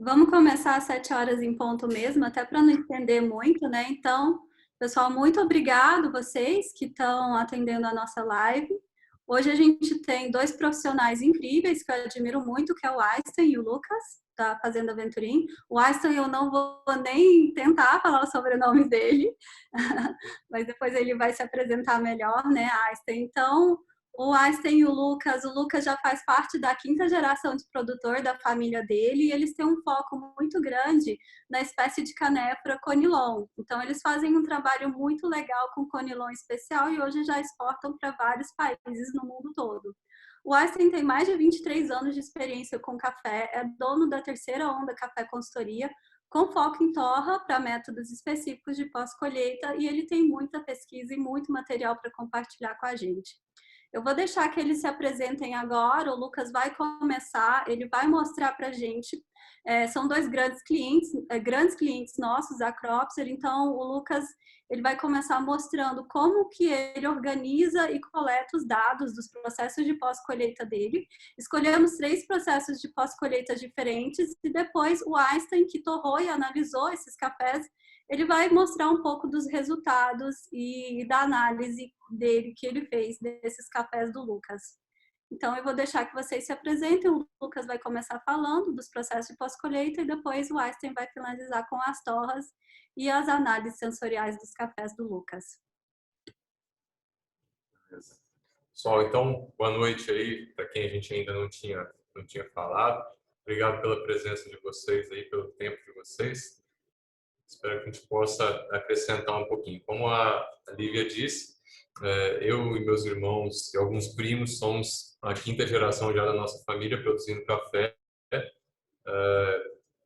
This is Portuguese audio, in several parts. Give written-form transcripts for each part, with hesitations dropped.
Vamos começar às 7 horas em ponto mesmo, até para não estender muito, né? Então, pessoal, muito obrigado vocês que estão atendendo a nossa live. Hoje a gente tem dois profissionais incríveis que eu admiro muito, que é o Einstein e o Lucas, da Fazenda Venturim. O Einstein eu não vou nem tentar falar o sobrenome dele, mas depois ele vai se apresentar melhor, né, Einstein? Então, o Einstein e o Lucas já faz parte da quinta geração de produtor da família dele e eles têm um foco muito grande na espécie de canéfora conilon. Então, eles fazem um trabalho muito legal com conilon especial e hoje já exportam para vários países no mundo todo. O Einstein tem mais de 23 anos de experiência com café, é dono da Terceira Onda Café Consultoria, com foco em torra para métodos específicos de pós-colheita, e ele tem muita pesquisa e muito material para compartilhar com a gente. Eu vou deixar que eles se apresentem agora, o Lucas vai começar, ele vai mostrar para a gente. São dois grandes clientes nossos, a Cropser, então o Lucas ele vai começar mostrando como que ele organiza e coleta os dados dos processos de pós-colheita dele. Escolhemos 3 processos de pós-colheita diferentes e depois o Einstein, que torrou e analisou esses cafés, ele vai mostrar um pouco dos resultados e da análise dele que ele fez desses cafés do Lucas. Então, eu vou deixar que vocês se apresentem. O Lucas vai começar falando dos processos de pós-colheita e depois o Einstein vai finalizar com as torras e as análises sensoriais dos cafés do Lucas. Pessoal, então, boa noite aí, para quem a gente ainda não tinha falado. Obrigado pela presença de vocês aí, pelo tempo de vocês. Espero que a gente possa acrescentar um pouquinho. Como a Lívia disse, eu e meus irmãos e alguns primos somos a quinta geração já da nossa família produzindo café.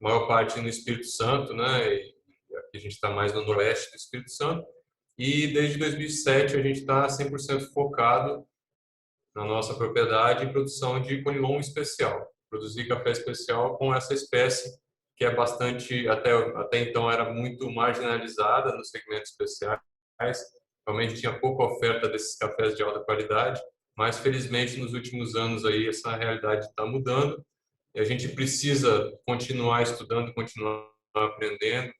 Maior parte no Espírito Santo, né? E aqui a gente está mais no noroeste do Espírito Santo. E desde 2007 a gente está 100% focado na nossa propriedade em produção de conilon especial. Produzir café especial com essa espécie que é bastante, até então era muito marginalizada nos segmentos especiais. Realmente tinha pouca oferta desses cafés de alta qualidade, mas felizmente nos últimos anos aí essa realidade está mudando e a gente precisa continuar estudando, continuar aprendendo.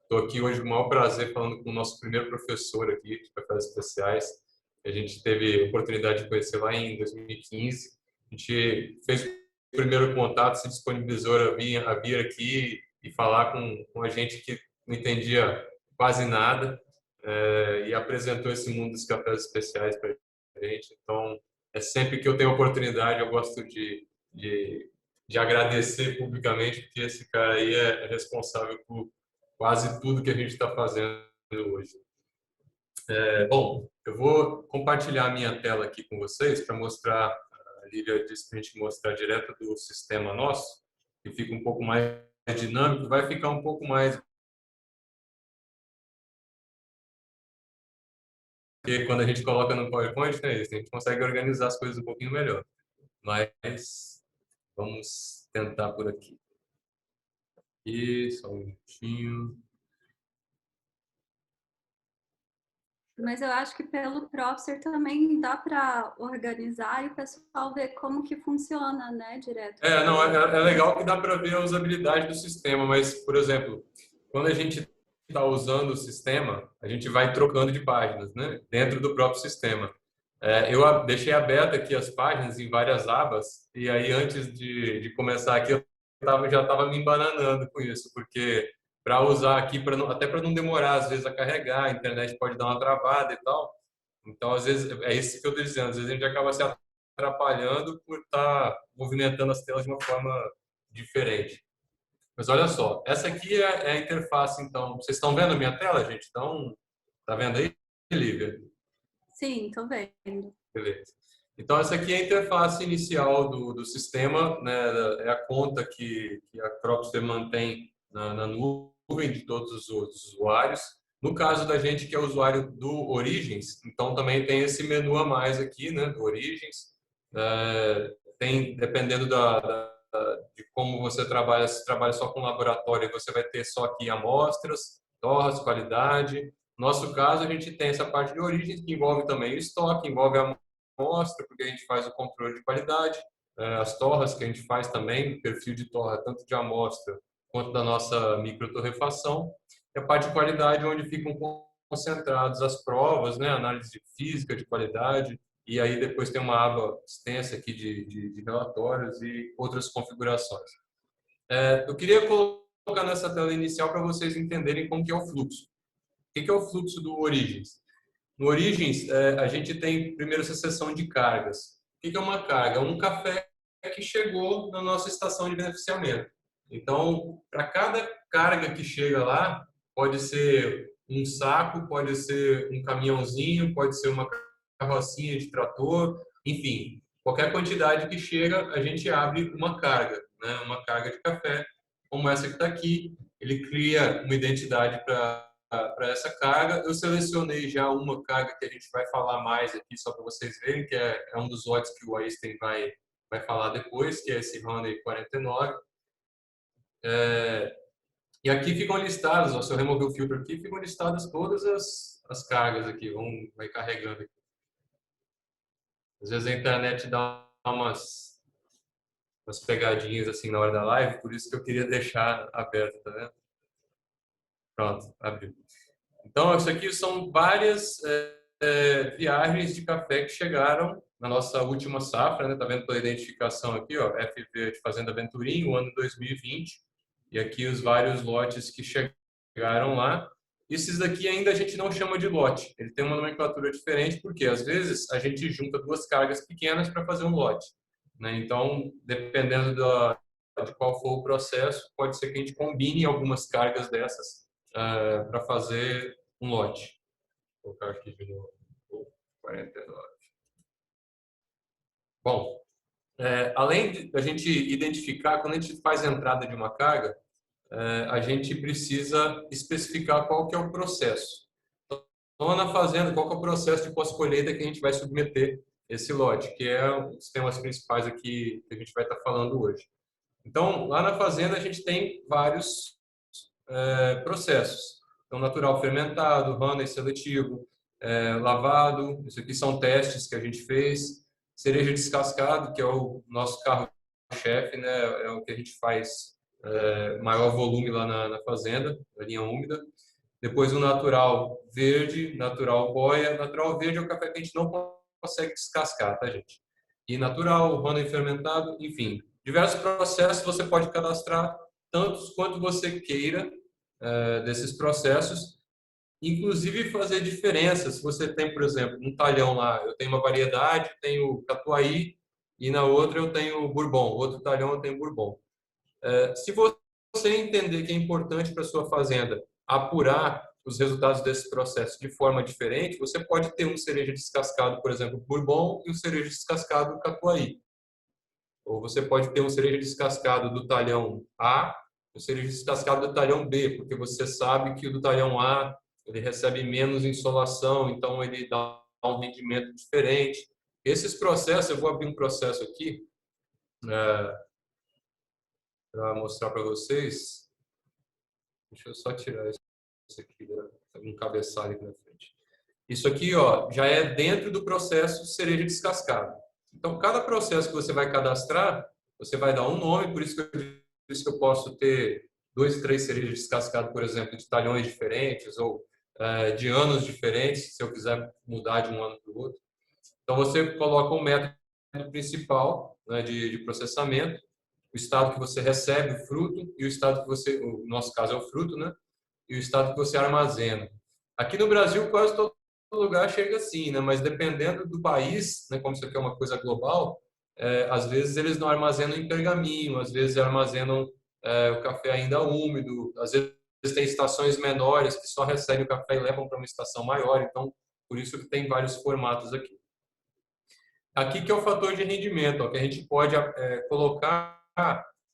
Estou aqui hoje com o maior prazer falando com o nosso primeiro professor aqui de cafés especiais. A gente teve a oportunidade de conhecer lá em 2015. A gente fez o primeiro contato, se disponibilizou a vir aqui e falar com a gente que não entendia quase nada e apresentou esse mundo dos cafés especiais para a gente. Então, é sempre que eu tenho oportunidade, eu gosto de agradecer publicamente, porque esse cara aí é responsável por quase tudo que a gente está fazendo hoje. Bom, eu vou compartilhar a minha tela aqui com vocês para mostrar, a Lívia disse para a gente mostrar direto do sistema nosso, que fica um pouco mais dinâmico, vai ficar um pouco mais, porque quando a gente coloca no PowerPoint, né, a gente consegue organizar as coisas um pouquinho melhor. Mas vamos tentar por aqui. E só um minutinho. Mas eu acho que pelo Propster também dá para organizar e o pessoal ver como que funciona, né, direto. Não, é legal que dá para ver a usabilidade do sistema, mas, por exemplo, quando a gente está usando o sistema, a gente vai trocando de páginas, né, dentro do próprio sistema. Eu deixei aberto aqui as páginas em várias abas, e aí antes de começar aqui, já estava me embananando com isso, porque para usar aqui, até para não demorar, às vezes, a carregar, a internet pode dar uma travada e tal. Então, às vezes, é isso que eu estou dizendo, às vezes a gente acaba se atrapalhando por estar movimentando as telas de uma forma diferente. Mas olha só, essa aqui é a interface, então. Vocês estão vendo a minha tela, gente? Então, tá vendo aí, Lívia? Sim, tô vendo. Beleza. Então, essa aqui é a interface inicial do sistema, né? É a conta que a Cropster mantém na nuvem de todos os usuários. No caso da gente que é usuário do Origins, então também tem esse menu a mais aqui, né? Do Origins. Tem, dependendo de como você trabalha, se trabalha só com laboratório, você vai ter só aqui amostras, torras, qualidade. No nosso caso, a gente tem essa parte de origem, que envolve também o estoque, envolve a amostra, porque a gente faz o controle de qualidade, as torras que a gente faz também, perfil de torra, tanto de amostra quanto da nossa microtorrefação, e a parte de qualidade, onde ficam concentradas as provas, né, análise de física de qualidade, e aí depois tem uma aba extensa aqui de relatórios e outras configurações. Eu queria colocar nessa tela inicial para vocês entenderem como que é o fluxo. O que é o fluxo do Origins? No Origins, a gente tem primeiro essa seção de cargas. O que é uma carga? É um café que chegou na nossa estação de beneficiamento. Então, para cada carga que chega lá, pode ser um saco, pode ser um caminhãozinho, pode ser uma carrocinha de trator, enfim, qualquer quantidade que chega, a gente abre uma carga, né? Uma carga de café, como essa que está aqui. Ele cria uma identidade para essa carga. Eu selecionei já uma carga que a gente vai falar mais aqui, só para vocês verem, que é um dos lotes que o Einstein vai falar depois, que é esse Honey 49. E aqui ficam listadas, ó, se eu remover o filtro aqui, ficam listadas todas as cargas aqui, vai carregando aqui. Às vezes a internet dá umas pegadinhas assim na hora da live, por isso que eu queria deixar aberto, tá vendo? Pronto, abriu. Então, isso aqui são várias viagens de café que chegaram na nossa última safra, né? Tá vendo pela identificação aqui, ó, FV de Fazenda Venturim, o ano 2020, e aqui os vários lotes que chegaram lá. Esses daqui ainda a gente não chama de lote, ele tem uma nomenclatura diferente, porque às vezes a gente junta duas cargas pequenas para fazer um lote, né? Então, dependendo de qual for o processo, pode ser que a gente combine algumas cargas dessas para fazer um lote. Vou colocar aqui de novo, 49. Bom, além da gente identificar, quando a gente faz a entrada de uma carga, a gente precisa especificar qual que é o processo. Então, na fazenda, qual que é o processo de pós-colheita que a gente vai submeter esse lote, que é os temas principais aqui que a gente vai estar falando hoje. Então, lá na fazenda, a gente tem vários processos. Então, natural fermentado, honey seletivo, lavado, isso aqui são testes que a gente fez, cereja descascado, que é o nosso carro-chefe, né? É o que a gente faz maior volume lá na fazenda, na linha úmida. Depois o natural verde, natural boia. Natural verde é o café que a gente não consegue descascar, tá, gente? E natural, honey fermentado, enfim. Diversos processos você pode cadastrar, tantos quanto você queira desses processos, inclusive fazer diferença. Se você tem, por exemplo, um talhão lá, eu tenho uma variedade, tenho Catuai, e na outra eu tenho Bourbon, outro talhão eu tenho Bourbon. Se você entender que é importante para a sua fazenda apurar os resultados desse processo de forma diferente, você pode ter um cereja descascado, por exemplo, Bourbon, e um cereja descascado Catuai. Ou você pode ter um cereja descascado do talhão A, um cereja descascado do talhão B, porque você sabe que o do talhão A ele recebe menos insolação, então ele dá um rendimento diferente. Esses processos, eu vou abrir um processo aqui para mostrar para vocês. Deixa eu só tirar isso aqui, um cabeçalho aqui na frente. Isso aqui, ó, já é dentro do processo cereja descascado. Então, cada processo que você vai cadastrar, você vai dar um nome, por isso que eu posso ter 2, 3 cerejas descascadas, por exemplo, de talhões diferentes ou de anos diferentes, se eu quiser mudar de um ano para o outro. Então, você coloca um método principal, né, de processamento, o estado que você recebe o fruto e o estado que você, no nosso caso é o fruto, né, e o estado que você armazena. Aqui no Brasil, quase todo lugar chega assim, né? Mas dependendo do país, né, como isso aqui é uma coisa global, às vezes eles não armazenam em pergaminho, às vezes armazenam o café ainda úmido, às vezes tem estações menores que só recebem o café e levam para uma estação maior, então por isso que tem vários formatos aqui. Aqui que é o fator de rendimento, ó, que a gente pode colocar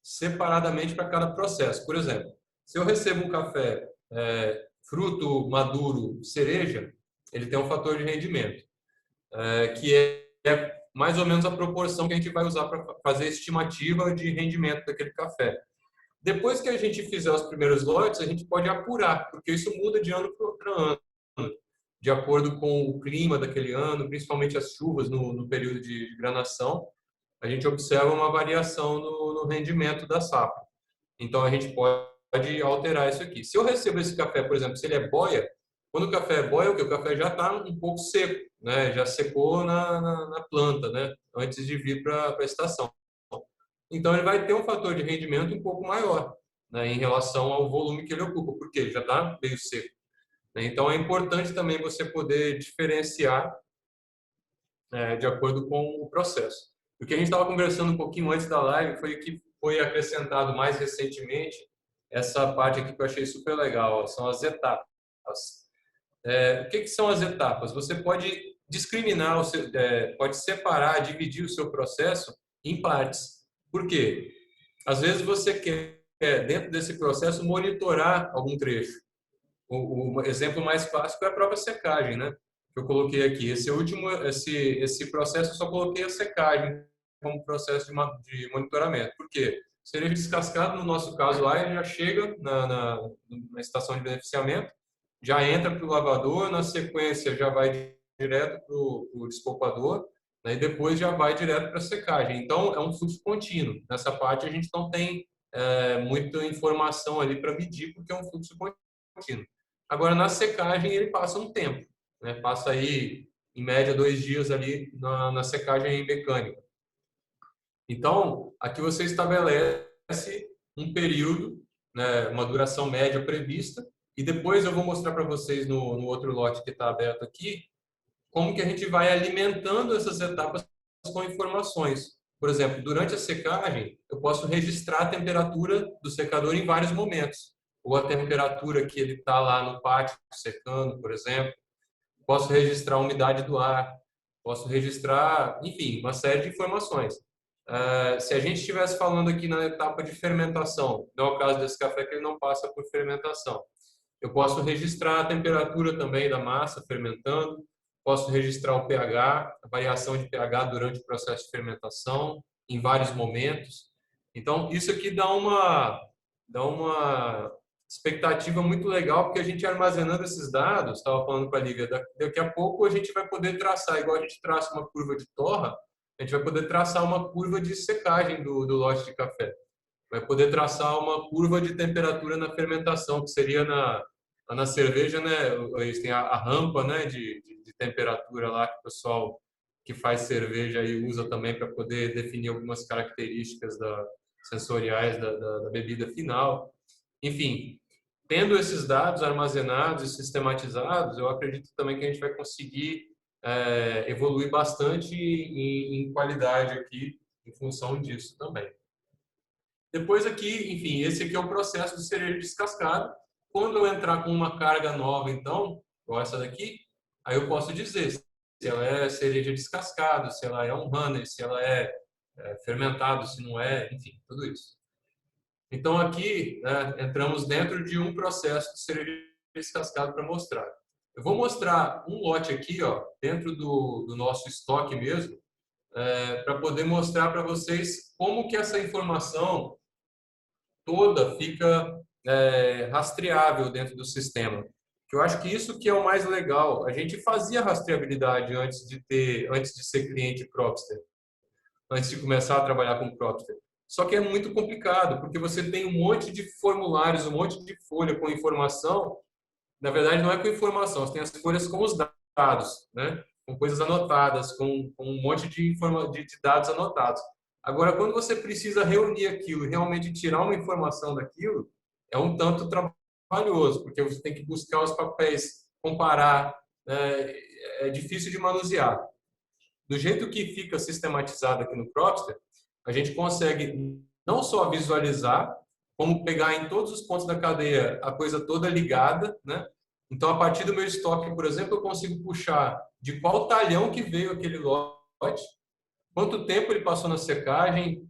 separadamente para cada processo. Por exemplo, se eu recebo um café fruto maduro cereja, ele tem um fator de rendimento, que é mais ou menos a proporção que a gente vai usar para fazer a estimativa de rendimento daquele café. Depois que a gente fizer os primeiros lotes, a gente pode apurar, porque isso muda de ano para ano, de acordo com o clima daquele ano, principalmente as chuvas no período de granação, a gente observa uma variação no rendimento da safra. Então a gente pode alterar isso aqui. Se eu recebo esse café, por exemplo, se ele é boia, quando o café é boia, o café já está um pouco seco, né? Já secou na planta, né? Antes de vir para a estação. Então ele vai ter um fator de rendimento um pouco maior, né? Em relação ao volume que ele ocupa, porque ele já está meio seco, né? Então é importante também você poder diferenciar de acordo com o processo. O que a gente estava conversando um pouquinho antes da live foi que foi acrescentado mais recentemente essa parte aqui que eu achei super legal, ó, são as etapas. O que são as etapas? Você pode discriminar, pode separar, dividir o seu processo em partes. Por quê? Às vezes você quer, dentro desse processo, monitorar algum trecho. O exemplo mais clássico é a própria secagem, né? Que eu coloquei aqui. Esse processo eu só coloquei a secagem como processo de monitoramento. Por quê? Cereja descascado, no nosso caso lá, ele já chega na estação de beneficiamento, já entra para o lavador, na sequência já vai direto para o despolpador, né, e depois já vai direto para a secagem. Então, é um fluxo contínuo. Nessa parte, a gente não tem muita informação ali para medir, porque é um fluxo contínuo. Agora, na secagem, ele passa um tempo, né? Passa aí, em média, 2 dias ali na secagem mecânica. Então, aqui você estabelece um período, né, uma duração média prevista, e depois eu vou mostrar para vocês no outro lote que está aberto aqui, como que a gente vai alimentando essas etapas com informações. Por exemplo, durante a secagem, eu posso registrar a temperatura do secador em vários momentos, ou a temperatura que ele está lá no pátio secando, por exemplo. Posso registrar a umidade do ar, posso registrar, enfim, uma série de informações. Se a gente estivesse falando aqui na etapa de fermentação, não é o caso desse café que ele não passa por fermentação. Eu posso registrar a temperatura também da massa fermentando, posso registrar o pH, a variação de pH durante o processo de fermentação, em vários momentos. Então, isso aqui dá uma expectativa muito legal, porque a gente armazenando esses dados, estava falando com a Lívia, daqui a pouco a gente vai poder traçar, igual a gente traça uma curva de torra, a gente vai poder traçar uma curva de secagem do lote de café. Vai poder traçar uma curva de temperatura na fermentação, que seria na cerveja, né? Eles têm a rampa, né, de temperatura lá que o pessoal que faz cerveja aí usa também para poder definir algumas características sensoriais da bebida final. Enfim, tendo esses dados armazenados e sistematizados, eu acredito também que a gente vai conseguir evoluir bastante em qualidade aqui em função disso também. Depois aqui, enfim, esse aqui é o processo de cereja descascada. Quando eu entrar com uma carga nova, então, igual essa daqui, aí eu posso dizer se ela é cereja descascada, se ela é um honey, se ela é fermentado, se não é, enfim, tudo isso. Então aqui, né, entramos dentro de um processo de cereja descascada para mostrar. Eu vou mostrar um lote aqui, ó, dentro do nosso estoque mesmo, para poder mostrar para vocês como que essa informação toda fica rastreável dentro do sistema. Eu acho que isso que é o mais legal. A gente fazia rastreabilidade antes de ser cliente Propster, antes de começar a trabalhar com Propster. Só que é muito complicado, porque você tem um monte de formulários, um monte de folha com informação. Na verdade, não é com informação, você tem as folhas com os dados, né? Com coisas anotadas, com um monte de dados anotados. Agora, quando você precisa reunir aquilo e realmente tirar uma informação daquilo, é um tanto trabalhoso, porque você tem que buscar os papéis, comparar, né? É difícil de manusear. Do jeito que fica sistematizado aqui no Propster, a gente consegue não só visualizar, como pegar em todos os pontos da cadeia a coisa toda ligada, né? Então, a partir do meu estoque, por exemplo, eu consigo puxar de qual talhão que veio aquele lote, quanto tempo ele passou na secagem,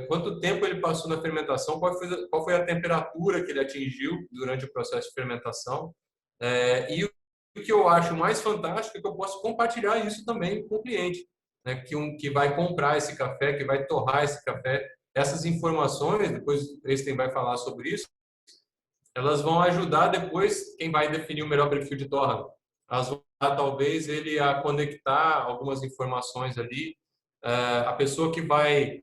quanto tempo ele passou na fermentação, qual foi a temperatura que ele atingiu durante o processo de fermentação. E o que eu acho mais fantástico é que eu posso compartilhar isso também com o cliente, né, que vai comprar esse café, que vai torrar esse café. Essas informações, depois o Einstein vai falar sobre isso, elas vão ajudar depois quem vai definir o melhor perfil de torra. Elas vão ajudar, talvez, ele a conectar algumas informações ali. A pessoa que vai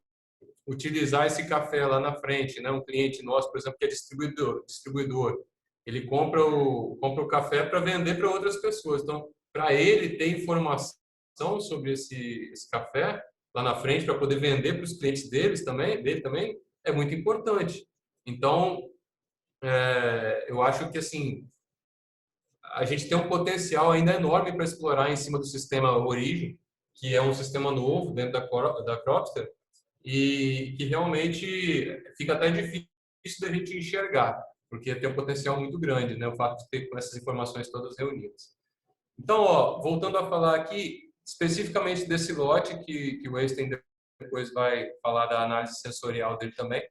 utilizar esse café lá na frente, né? Um cliente nosso, por exemplo, que é distribuidor, ele compra o café para vender para outras pessoas. Então, para ele ter informação sobre esse café lá na frente, para poder vender para os clientes dele também, é muito importante. Então, eu acho que assim a gente tem um potencial ainda enorme para explorar em cima do sistema Origin, que é um sistema novo dentro da Cropster, e que realmente fica até difícil da gente enxergar, porque tem um potencial muito grande, né? O fato de ter essas informações todas reunidas. Então, ó, voltando a falar aqui especificamente desse lote, que o Einstein depois vai falar da análise sensorial dele também,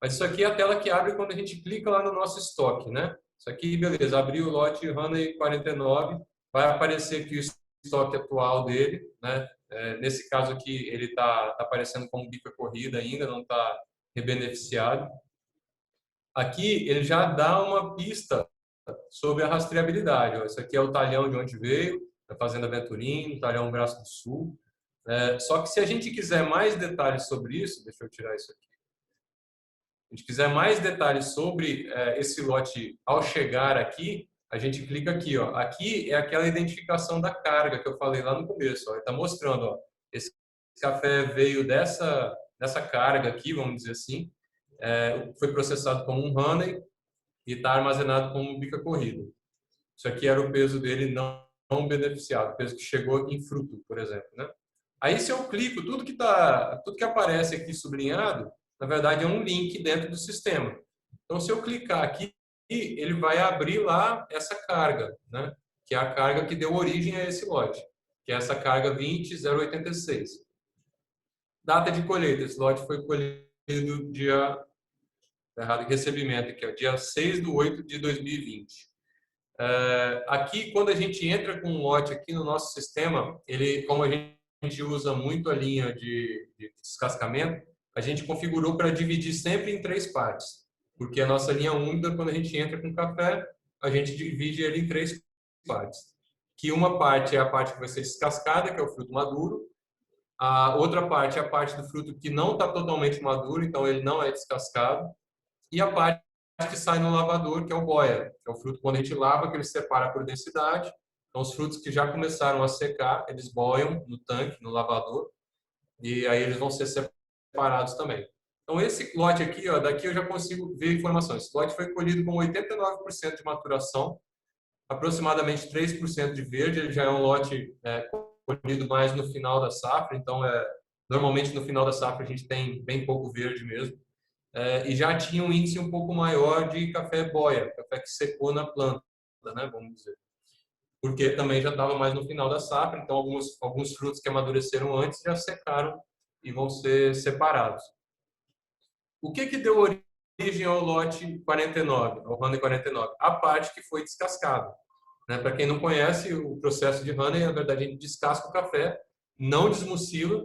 mas isso aqui é a tela que abre quando a gente clica lá no nosso estoque, né? Isso aqui, beleza, abriu o lote Honey 49, vai aparecer aqui o estoque atual dele, né? Nesse caso aqui, ele está aparecendo como bica corrida ainda, não está rebeneficiado. Aqui, ele já dá uma pista sobre a rastreabilidade. Ó. Isso aqui é o talhão de onde veio, da Fazenda Venturino, talhão Braço do Sul. Só que se a gente quiser mais detalhes sobre isso, deixa eu tirar isso aqui. Se a gente quiser mais detalhes sobre esse lote ao chegar aqui, a gente clica aqui. Ó. Aqui é aquela identificação da carga que eu falei lá no começo. Ó. Ele está mostrando, ó, esse café veio dessa carga aqui, vamos dizer assim, foi processado como um honey e está armazenado como bica corrida. Isso aqui era o peso dele não beneficiado, o peso que chegou em fruto, por exemplo, né? Aí se eu clico, tudo que aparece aqui sublinhado, na verdade é um link dentro do sistema. Então se eu clicar aqui, ele vai abrir lá essa carga, né? Que é a carga que deu origem a esse lote, que é essa carga 20.086. Data de colheita, esse lote foi colhido dia errado, recebimento aqui, ó, dia 6/8/2020. Aqui, quando a gente entra com um lote aqui no nosso sistema, como a gente usa muito a linha de descascamento, a gente configurou para dividir sempre em 3 partes, porque a nossa linha úmida, quando a gente entra com café, a gente divide ele em 3 partes. Que uma parte é a parte que vai ser descascada, que é o fruto maduro, a outra parte é a parte do fruto que não está totalmente maduro, então ele não é descascado, e a parte que sai no lavador, que é o boia, que é o fruto quando a gente lava, que ele separa por densidade. Então, os frutos que já começaram a secar, eles boiam no tanque, no lavador, e aí eles vão ser separados também. Então, esse lote aqui, ó, daqui eu já consigo ver informações. Esse lote foi colhido com 89% de maturação, aproximadamente 3% de verde. Ele já é um lote colhido mais no final da safra, então normalmente no final da safra a gente tem bem pouco verde mesmo. E já tinha um índice um pouco maior de café boia, café que secou na planta, né, vamos dizer. Porque também já estava mais no final da safra, então alguns frutos que amadureceram antes já secaram e vão ser separados. O que deu origem ao lote 49, ao Honey 49? A parte que foi descascada. Né? Para quem não conhece, o processo de Honey, na verdade, a gente descasca o café, não desmucila.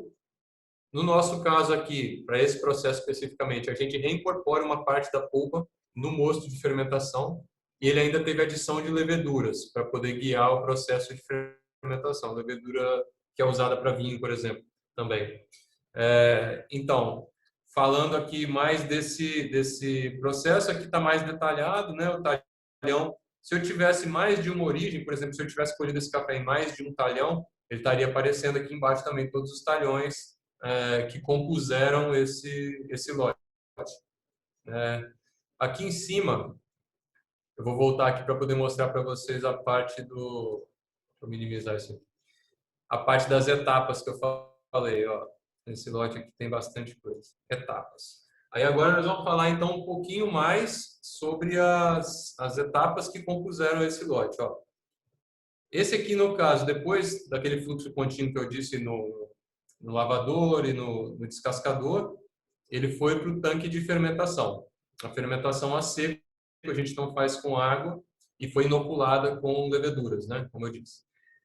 No nosso caso aqui, para esse processo especificamente, a gente reincorpora uma parte da polpa no mosto de fermentação e ele ainda teve adição de leveduras para poder guiar o processo de fermentação. Levedura que é usada para vinho, por exemplo, também. Então, falando aqui mais desse processo, aqui está mais detalhado, né? O talhão. Se eu tivesse mais de uma origem, por exemplo, se eu tivesse colhido esse café em mais de um talhão, ele estaria aparecendo aqui embaixo também todos os talhões que compuseram esse lote. Aqui em cima, eu vou voltar aqui para poder mostrar para vocês a parte do... Vou minimizar isso aqui. A parte das etapas que eu falei. Ó, nesse lote aqui tem bastante coisa. Etapas. Aí agora nós vamos falar então um pouquinho mais sobre as etapas que compuseram esse lote. Ó. Esse aqui, no caso, depois daquele fluxo contínuo que eu disse no lavador e no descascador, ele foi para o tanque de fermentação. A fermentação a seco a gente não faz com água e foi inoculada com leveduras, né? Como eu disse.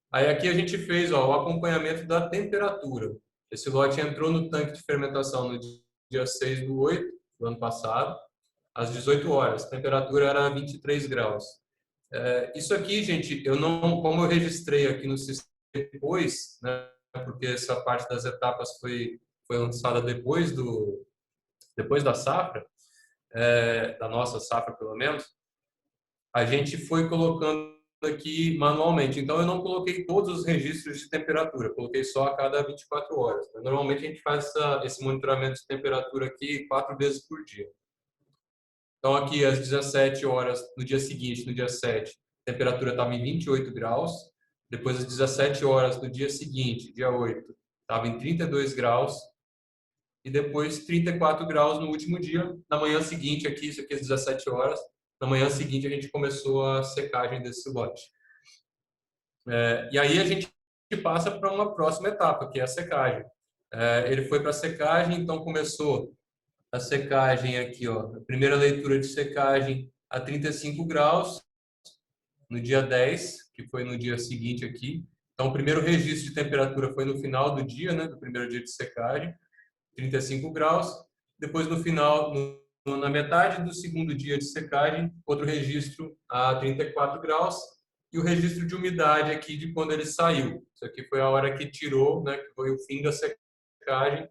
Aí aqui a gente fez o acompanhamento da temperatura. Esse lote entrou no tanque de fermentação no dia 6/8 do ano passado, às 18 horas. A temperatura era 23 graus. Isso aqui, gente, como eu registrei aqui no sistema depois, né? Porque essa parte das etapas foi lançada depois depois da safra, da nossa safra pelo menos, a gente foi colocando aqui manualmente. Então, eu não coloquei todos os registros de temperatura, coloquei só a cada 24 horas. Normalmente, a gente faz esse monitoramento de temperatura aqui 4 vezes por dia. Então, aqui às 17 horas, no dia seguinte, no dia 7, a temperatura estava em 28 graus. Depois, às 17 horas, no dia seguinte, dia 8, estava em 32 graus. E depois 34 graus no último dia. Na manhã seguinte, aqui, isso aqui às 17 horas, na manhã seguinte a gente começou a secagem desse lote. E aí a gente passa para uma próxima etapa, que é a secagem. Ele foi para a secagem, então começou a secagem aqui, ó, a primeira leitura de secagem a 35 graus, no dia 10, que foi no dia seguinte aqui. Então, o primeiro registro de temperatura foi no final do dia, né, do primeiro dia de secagem, 35 graus. Depois, no final, na metade do segundo dia de secagem, outro registro a 34 graus. E o registro de umidade aqui de quando ele saiu. Isso aqui foi a hora que tirou, né, que foi o fim da secagem.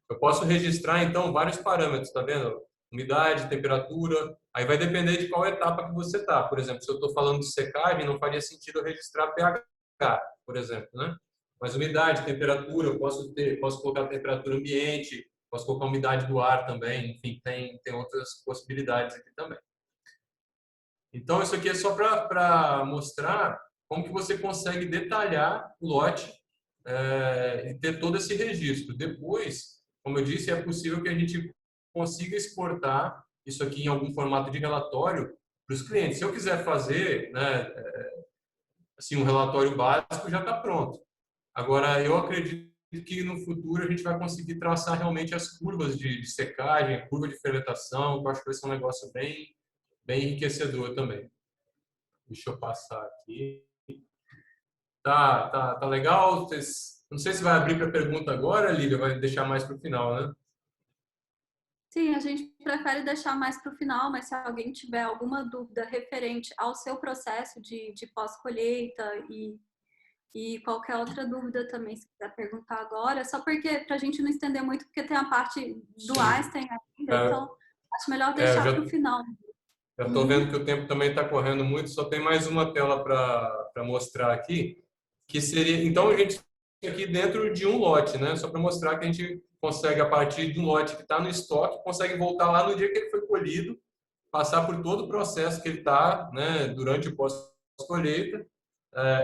Eu posso registrar, então, vários parâmetros, tá vendo? Umidade, temperatura. Aí vai depender de qual etapa que você está. Por exemplo, se eu estou falando de secagem, não faria sentido eu registrar pH, por exemplo, né? Mas umidade, temperatura, eu posso colocar a temperatura ambiente, posso colocar a umidade do ar também. Enfim, tem outras possibilidades aqui também. Então, isso aqui é só para mostrar como que você consegue detalhar o lote e ter todo esse registro. Depois, como eu disse, é possível que a gente consiga exportar isso aqui em algum formato de relatório para os clientes. Se eu quiser fazer, né, assim, um relatório básico, já está pronto. Agora, eu acredito que no futuro a gente vai conseguir traçar realmente as curvas de secagem, a curva de fermentação, que eu acho que vai ser um negócio bem enriquecedor também. Deixa eu passar aqui. Tá legal? Não sei se vai abrir para pergunta agora, Lívia, vai deixar mais para o final, né? Sim, a gente prefere deixar mais para o final, mas se alguém tiver alguma dúvida referente ao seu processo de pós-colheita e qualquer outra dúvida também, se quiser perguntar agora, só porque para a gente não estender muito, porque tem a parte do Sim. Einstein ainda, então acho melhor Eu deixar já para o final. já estou vendo que o tempo também está correndo muito, só tem mais uma tela para mostrar aqui, que seria, então a gente aqui dentro de um lote, né? Só para mostrar que a gente consegue, a partir de um lote que está no estoque, consegue voltar lá no dia que ele foi colhido, passar por todo o processo que ele está, né, durante o pós-colheita.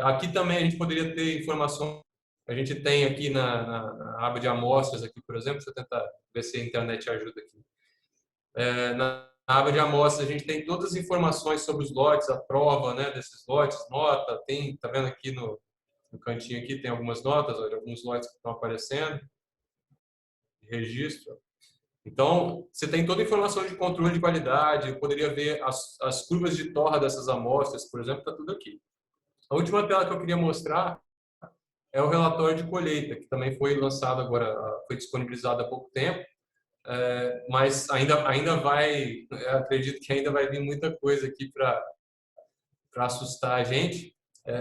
Aqui também a gente poderia ter informação, a gente tem aqui na aba de amostras, aqui, por exemplo, deixa eu tentar ver se a internet ajuda aqui. Na aba de amostras a gente tem todas as informações sobre os lotes, a prova, né, desses lotes, nota, tá vendo aqui no cantinho aqui tem algumas notas, olha, alguns lotes que estão aparecendo, registro. Então, você tem toda a informação de controle de qualidade, eu poderia ver as curvas de torra dessas amostras, por exemplo, está tudo aqui. A última tela que eu queria mostrar é o relatório de colheita, que também foi lançado agora, foi disponibilizado há pouco tempo, mas ainda vai, acredito que ainda vai vir muita coisa aqui para assustar a gente,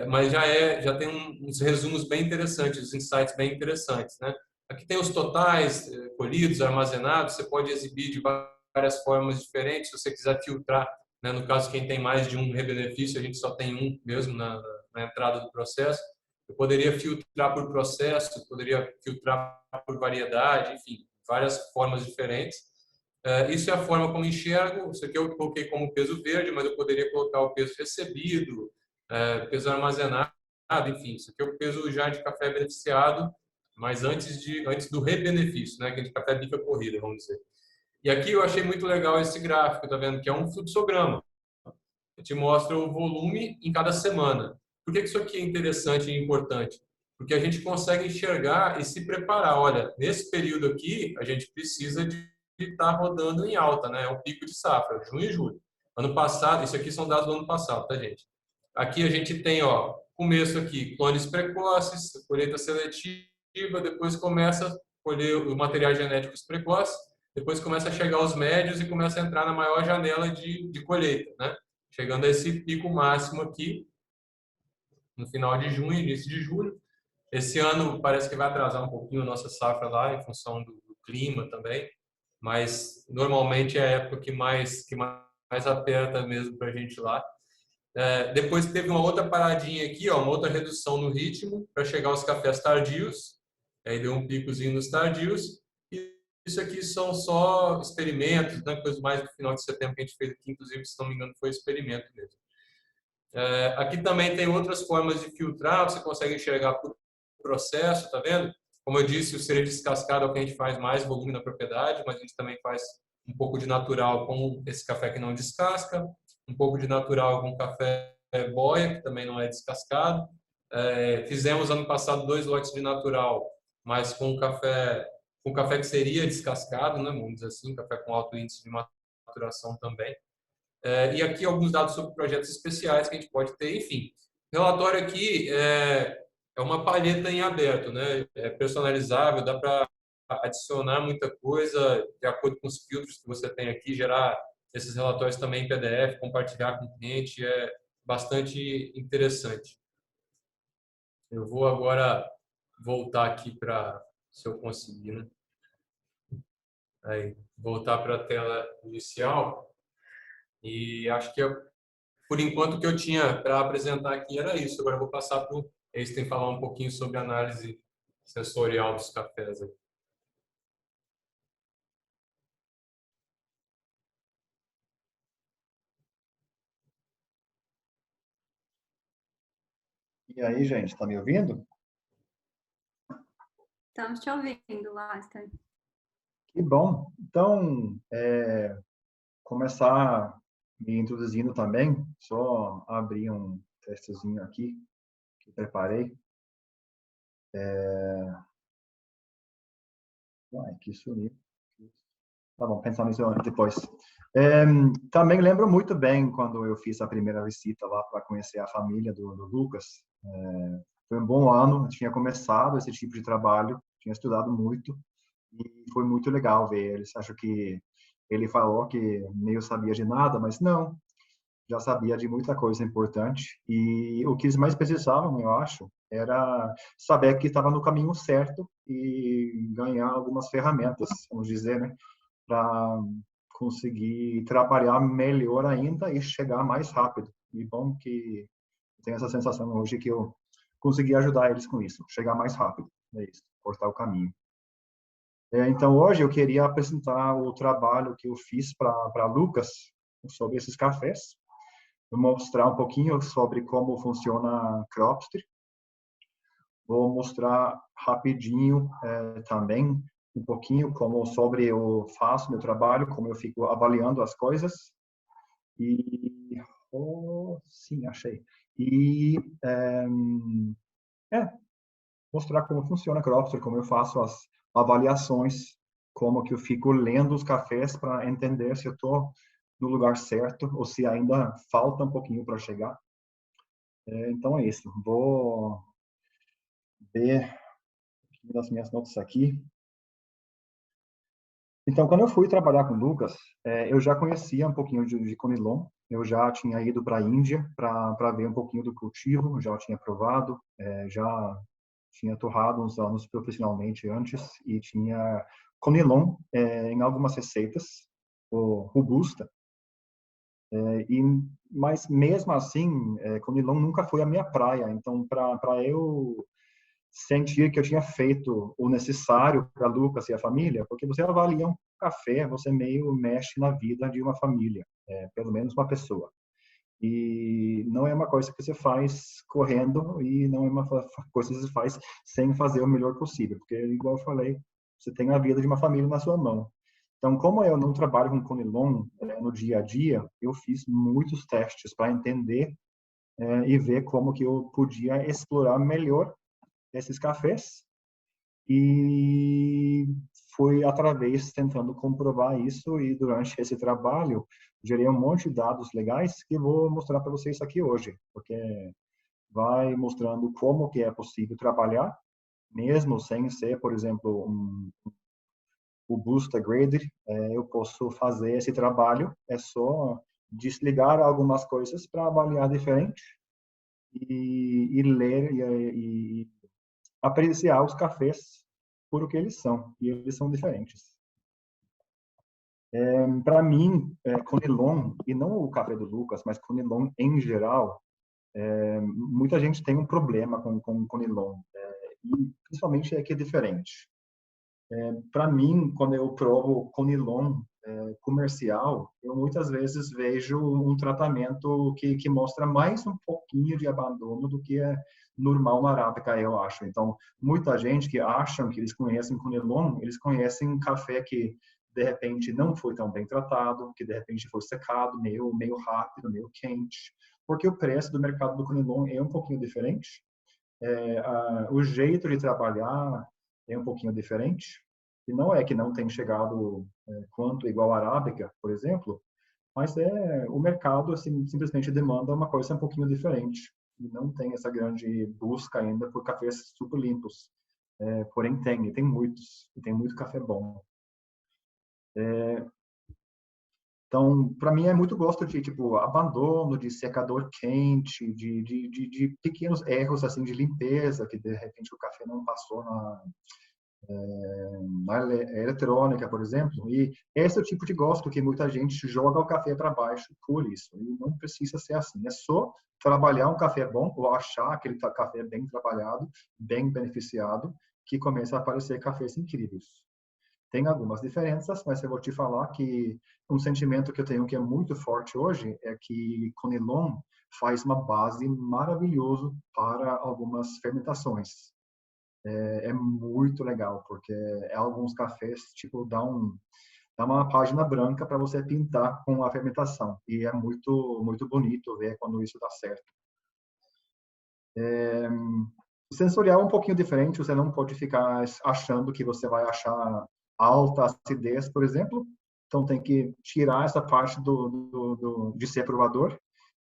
mas já tem uns resumos bem interessantes, uns insights bem interessantes, né? Aqui tem os totais colhidos, armazenados, você pode exibir de várias formas diferentes, se você quiser filtrar, né? No caso, quem tem mais de um rebenefício, a gente só tem um mesmo na entrada do processo. Eu poderia filtrar por processo, poderia filtrar por variedade, enfim, várias formas diferentes. Isso é a forma como enxergo. Isso aqui eu coloquei como peso verde, mas eu poderia colocar o peso recebido, peso armazenado, enfim, isso aqui é o peso já de café beneficiado, mas antes do rebenefício, né, que é de café bica corrida, vamos dizer. E aqui eu achei muito legal esse gráfico, tá vendo? Que é um fluxograma. Eu te mostra o volume em cada semana. Por que isso aqui é interessante e importante? Porque a gente consegue enxergar e se preparar. Olha, nesse período aqui, a gente precisa de estar rodando em alta, né? É o pico de safra, junho e julho. Ano passado, isso aqui são dados do ano passado, tá, gente? Aqui a gente tem, ó, começo aqui, clones precoces, colheita seletiva, depois começa a colher os materiais genéticos precoces, depois começa a chegar os médios e começa a entrar na maior janela de colheita, né? Chegando a esse pico máximo aqui, no final de junho, início de julho. Esse ano parece que vai atrasar um pouquinho a nossa safra lá, em função do clima também. mas normalmente é a época que mais aperta mesmo para a gente lá. Depois teve uma outra paradinha aqui, ó, uma outra redução no ritmo para chegar aos cafés tardios. Aí deu um picozinho nos tardios. E isso aqui são só experimentos, né? Coisa mais do final de setembro que a gente fez aqui, inclusive, se não me engano, foi experimento mesmo. Aqui também tem outras formas de filtrar, você consegue enxergar por processo, tá vendo? Como eu disse, o cereja descascado é o que a gente faz mais volume na propriedade, mas a gente também faz um pouco de natural com esse café que não descasca, um pouco de natural com café boia, que também não é descascado. Fizemos ano passado 2 lotes de natural, mas com café que seria descascado, né? Vamos dizer assim, café com alto índice de maturação também. E aqui alguns dados sobre projetos especiais que a gente pode ter, enfim. O relatório aqui é uma palheta em aberto, né? É personalizável, dá para adicionar muita coisa de acordo com os filtros que você tem aqui, gerar esses relatórios também em PDF, compartilhar com o cliente, é bastante interessante. Eu vou agora voltar aqui para, se eu conseguir, né? Aí, voltar para a tela inicial e acho que por enquanto, o que eu tinha para apresentar aqui era isso. Agora eu vou passar para o Einstein falar um pouquinho sobre a análise sensorial dos cafés. E aí, gente, tá me ouvindo? Estamos te ouvindo, Laster. Que bom. Então, começar me introduzindo também, só abrir um testezinho aqui que eu preparei. Ai, que sumiu. Tá bom, pensar nisso depois. Também lembro muito bem quando eu fiz a primeira visita lá para conhecer a família do Lucas. Foi um bom ano, eu tinha começado esse tipo de trabalho, tinha estudado muito e foi muito legal ver eles. Acho que ele falou que meio sabia de nada, mas não, já sabia de muita coisa importante. E o que eles mais precisavam, eu acho, era saber que estava no caminho certo e ganhar algumas ferramentas, vamos dizer, né, para conseguir trabalhar melhor ainda e chegar mais rápido. E bom que tenho essa sensação hoje que eu consegui ajudar eles com isso, chegar mais rápido, é isso, cortar o caminho. Então, hoje eu queria apresentar o trabalho que eu fiz para Lucas sobre esses cafés, vou mostrar um pouquinho sobre como funciona a Cropster, vou mostrar rapidinho também um pouquinho como sobre eu faço meu trabalho, como eu fico avaliando as coisas e sim, achei. E mostrar como funciona a Cropster, como eu faço as avaliações, como que eu fico lendo os cafés para entender se eu estou no lugar certo ou se ainda falta um pouquinho para chegar. Então é isso. Vou ver das minhas notas aqui. Então, quando eu fui trabalhar com o Lucas, eu já conhecia um pouquinho de Conilon. Eu já tinha ido para a Índia para ver um pouquinho do cultivo, já tinha provado, já tinha torrado uns anos profissionalmente antes e tinha Conilon em algumas receitas, o robusta. Mas mesmo assim, Conilon nunca foi a minha praia. Então, para eu sentir que eu tinha feito o necessário para Lucas e a família, porque você avalia um café, você meio mexe na vida de uma família, pelo menos uma pessoa. E não é uma coisa que você faz correndo e não é uma coisa que você faz sem fazer o melhor possível, porque, igual eu falei, você tem a vida de uma família na sua mão. Então, como eu não trabalho com Conilon no dia a dia, eu fiz muitos testes para entender e ver como que eu podia explorar melhor esses cafés e foi através tentando comprovar isso e durante esse trabalho gerei um monte de dados legais que vou mostrar para vocês aqui hoje, porque vai mostrando como que é possível trabalhar mesmo sem ser, por exemplo, o Robusta Graded, eu posso fazer esse trabalho, é só desligar algumas coisas para avaliar diferente e ler e apreciar os cafés por o que eles são, e eles são diferentes. Para mim, Conilon, e não o café do Lucas, mas Conilon em geral, muita gente tem um problema com Conilon, e principalmente é que é diferente. Para mim, quando eu provo Conilon comercial, eu muitas vezes vejo um tratamento que mostra mais um pouquinho de abandono do que é normal na arábica, eu acho. Então, muita gente que acham que eles conhecem Conilon, eles conhecem café que de repente não foi tão bem tratado, que de repente foi secado, meio rápido, meio quente, porque o preço do mercado do Conilon é um pouquinho diferente, o jeito de trabalhar é um pouquinho diferente, e não é que não tem chegado quanto igual a arábica, por exemplo, mas o mercado assim, simplesmente demanda uma coisa um pouquinho diferente, e não tem essa grande busca ainda por cafés super limpos. Porém tem muitos, e tem muito café bom. Então, para mim é muito gosto de tipo abandono, de secador quente, de pequenos erros assim de limpeza que de repente o café não passou na eletrônica, por exemplo. E esse é o tipo de gosto que muita gente joga o café para baixo por isso. E não precisa ser assim. É só trabalhar um café bom ou achar aquele café bem trabalhado, bem beneficiado, que começa a aparecer cafés incríveis. Tem algumas diferenças, mas eu vou te falar que um sentimento que eu tenho que é muito forte hoje é que Conilon faz uma base maravilhosa para algumas fermentações. É muito legal, porque alguns cafés, tipo, dá uma página branca para você pintar com a fermentação. E é muito, muito bonito ver quando isso dá certo. O sensorial é um pouquinho diferente, você não pode ficar achando que você vai achar alta acidez, por exemplo. Então, tem que tirar essa parte de ser provador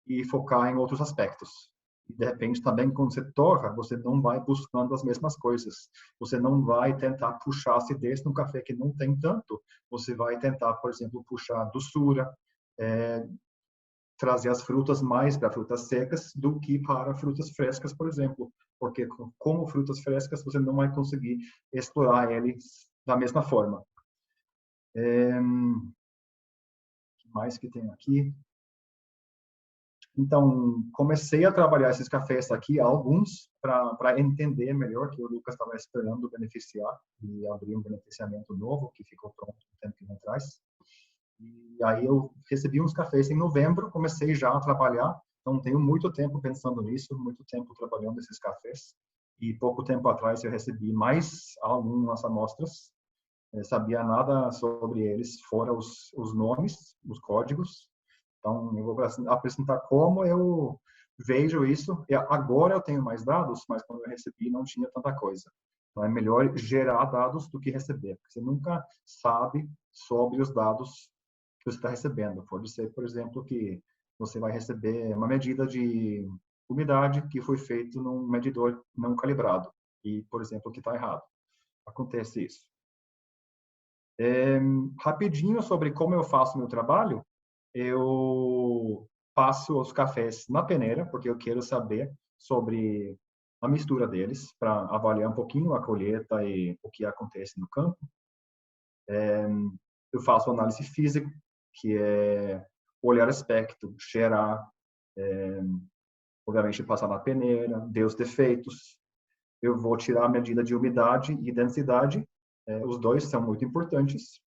e focar em outros aspectos. De repente, também, quando você torra, você não vai buscando as mesmas coisas. Você não vai tentar puxar acidez num café que não tem tanto. Você vai tentar, por exemplo, puxar doçura, trazer as frutas mais para frutas secas do que para frutas frescas, por exemplo. Porque, como frutas frescas, você não vai conseguir explorar eles da mesma forma. O que mais que tem aqui? Então, comecei a trabalhar esses cafés aqui, alguns, para entender melhor que o Lucas estava esperando beneficiar e abrir um beneficiamento novo que ficou pronto um tempo atrás. E aí eu recebi uns cafés em novembro, comecei já a trabalhar. Então, tenho muito tempo pensando nisso, muito tempo trabalhando esses cafés. E pouco tempo atrás eu recebi mais algumas amostras. Sabia nada sobre eles, fora os nomes, os códigos. Então, eu vou apresentar como eu vejo isso. E agora eu tenho mais dados, mas quando eu recebi não tinha tanta coisa. Então, é melhor gerar dados do que receber, porque você nunca sabe sobre os dados que você está recebendo. Pode ser, por exemplo, que você vai receber uma medida de umidade que foi feito num medidor não calibrado e, por exemplo, que está errado. Acontece isso. Rapidinho sobre como eu faço meu trabalho. Eu passo os cafés na peneira, porque eu quero saber sobre a mistura deles, para avaliar um pouquinho a colheita e o que acontece no campo. Eu faço análise física, que é olhar aspecto, cheirar, obviamente passar na peneira, ver os defeitos. Eu vou tirar a medida de umidade e densidade, os dois são muito importantes.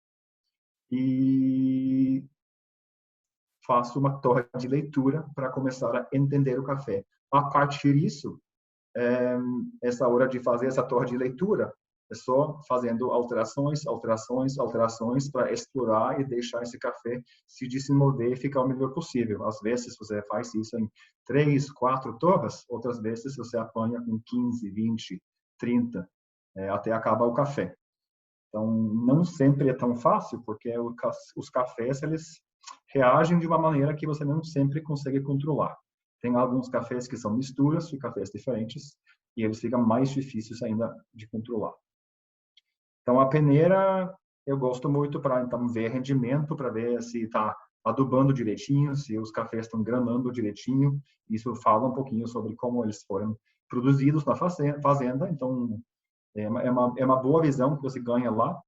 E faço uma torre de leitura para começar a entender o café. A partir disso, essa hora de fazer essa torre de leitura, é só fazendo alterações para explorar e deixar esse café se desenvolver e ficar o melhor possível. Às vezes você faz isso em 3, 4 torres, outras vezes você apanha com 15, 20, 30, até acabar o café. Então, não sempre é tão fácil, porque os cafés, eles reagem de uma maneira que você não sempre consegue controlar. Tem alguns cafés que são misturas de cafés diferentes, e eles ficam mais difíceis ainda de controlar. Então, a peneira eu gosto muito para então ver rendimento, para ver se está adubando direitinho, se os cafés estão granando direitinho. Isso fala um pouquinho sobre como eles foram produzidos na fazenda. Então, é uma boa visão que você ganha lá.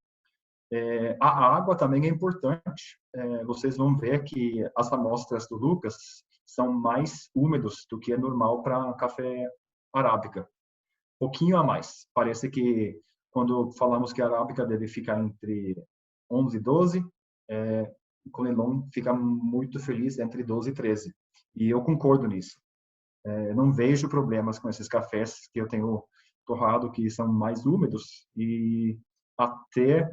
A água também é importante. Vocês vão ver que as amostras do Lucas são mais úmidos do que é normal para café arábica. Pouquinho a mais. Parece que quando falamos que a arábica deve ficar entre 11 e 12, o Conilon fica muito feliz entre 12 e 13. E eu concordo nisso. Eu não vejo problemas com esses cafés que eu tenho torrado que são mais úmidos e até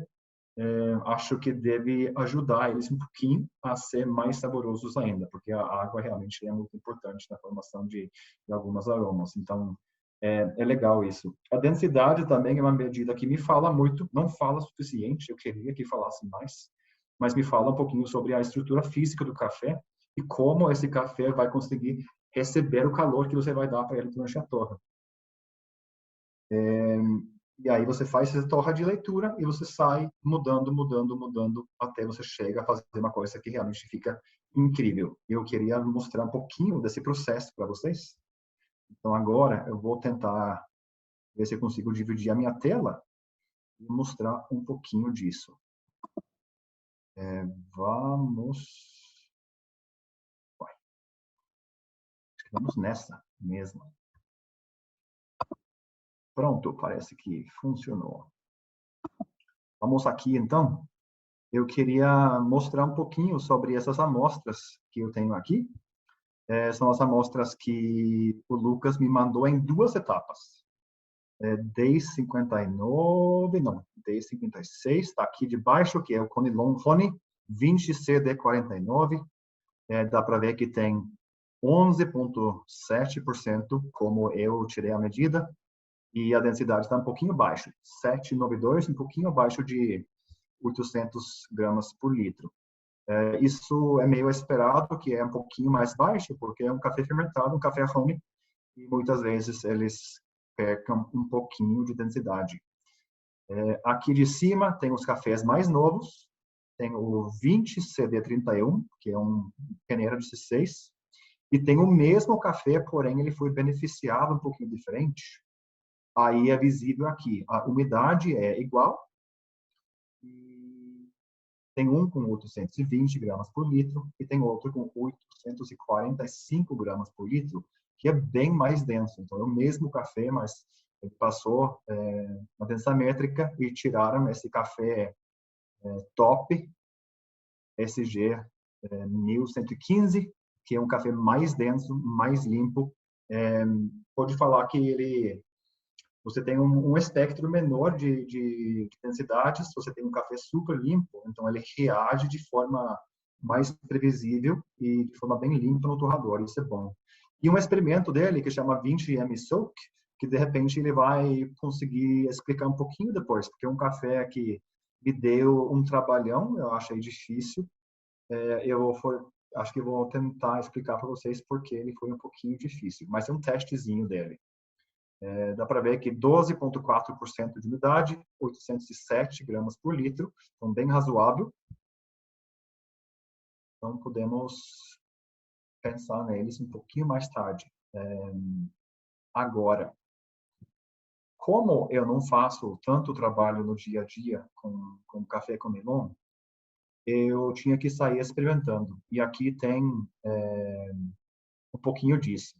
acho que deve ajudar eles um pouquinho a ser mais saborosos ainda, porque a água realmente é muito importante na formação de alguns aromas. Então, é legal isso. A densidade também é uma medida que me fala muito, não fala o suficiente, eu queria que falasse mais, mas me fala um pouquinho sobre a estrutura física do café e como esse café vai conseguir receber o calor que você vai dar para ele durante a torra. E aí você faz essa torra de leitura e você sai mudando, mudando, mudando, até você chega a fazer uma coisa que realmente fica incrível. Eu queria mostrar um pouquinho desse processo para vocês. Então agora eu vou tentar ver se eu consigo dividir a minha tela e mostrar um pouquinho disso. Vamos nessa mesma. Pronto, parece que funcionou. Vamos aqui então. Eu queria mostrar um pouquinho sobre essas amostras que eu tenho aqui. São as amostras que o Lucas me mandou em 2 etapas. Day 59, não, Day 56, está aqui de baixo, que é o Conilon Honey 20CD49. Dá para ver que tem 11,7%, como eu tirei a medida, e a densidade está um pouquinho abaixo, 792, um pouquinho abaixo de 800 gramas por litro. Isso é meio esperado, que é um pouquinho mais baixo, porque é um café fermentado, um café honey, e muitas vezes eles pecam um pouquinho de densidade. Aqui de cima tem os cafés mais novos, tem o 20CD31, que é um peneira de C6, e tem o mesmo café, porém ele foi beneficiado um pouquinho diferente. Aí é visível aqui, a umidade é igual, e tem um com 820 gramas por litro e tem outro com 845 gramas por litro, que é bem mais denso. Então, é o mesmo café, mas ele passou uma densamétrica e tiraram esse café top, SG 1115, que é um café mais denso, mais limpo. Pode falar que você tem um espectro menor de densidades, você tem um café super limpo, então ele reage de forma mais previsível e de forma bem limpa no torrador, isso é bom. E um experimento dele que chama 20M Soak, que de repente ele vai conseguir explicar um pouquinho depois, porque é um café que me deu um trabalhão, eu achei difícil. Acho que vou tentar explicar para vocês porque ele foi um pouquinho difícil, mas é um testezinho dele. Dá para ver que 12,4% de umidade, 807 gramas por litro, então bem razoável. Então podemos pensar neles um pouquinho mais tarde. Agora, como eu não faço tanto trabalho no dia a dia com café Conilon, eu tinha que sair experimentando. E aqui tem um pouquinho disso.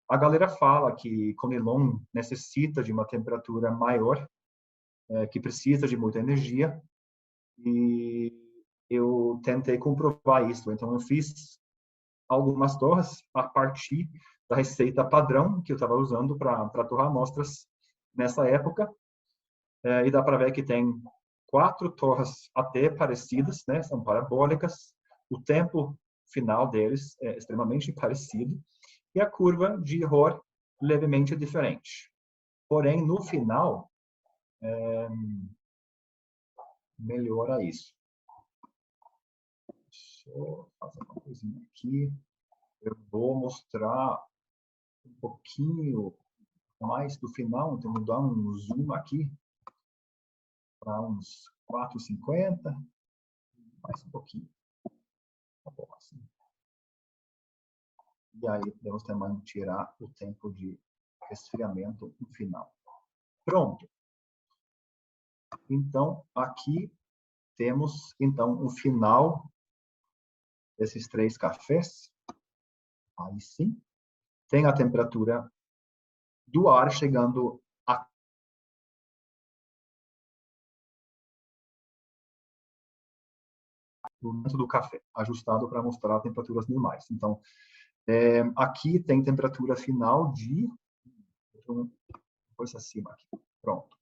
A galera fala que Conilon necessita de uma temperatura maior, que precisa de muita energia, e eu tentei comprovar isso. Então, eu fiz algumas torras a partir da receita padrão que eu estava usando para torrar amostras nessa época, e dá para ver que tem 4 torras até parecidas, né? São parabólicas. O tempo final deles é extremamente parecido e a curva de erro levemente diferente. Porém, no final, melhora isso. Deixa eu fazer uma coisinha aqui. Eu vou mostrar um pouquinho mais do final, então vou dar um zoom aqui para uns 4,50, mais um pouquinho. Tá bom, assim. E aí podemos também tirar o tempo de resfriamento no final. Pronto. Então, aqui temos, então, o final desses 3 cafés. Aí sim. Tem a temperatura do ar chegando a dentro do café, ajustado para mostrar temperaturas normais. Então, aqui tem temperatura final de... Coisa acima aqui. Pronto.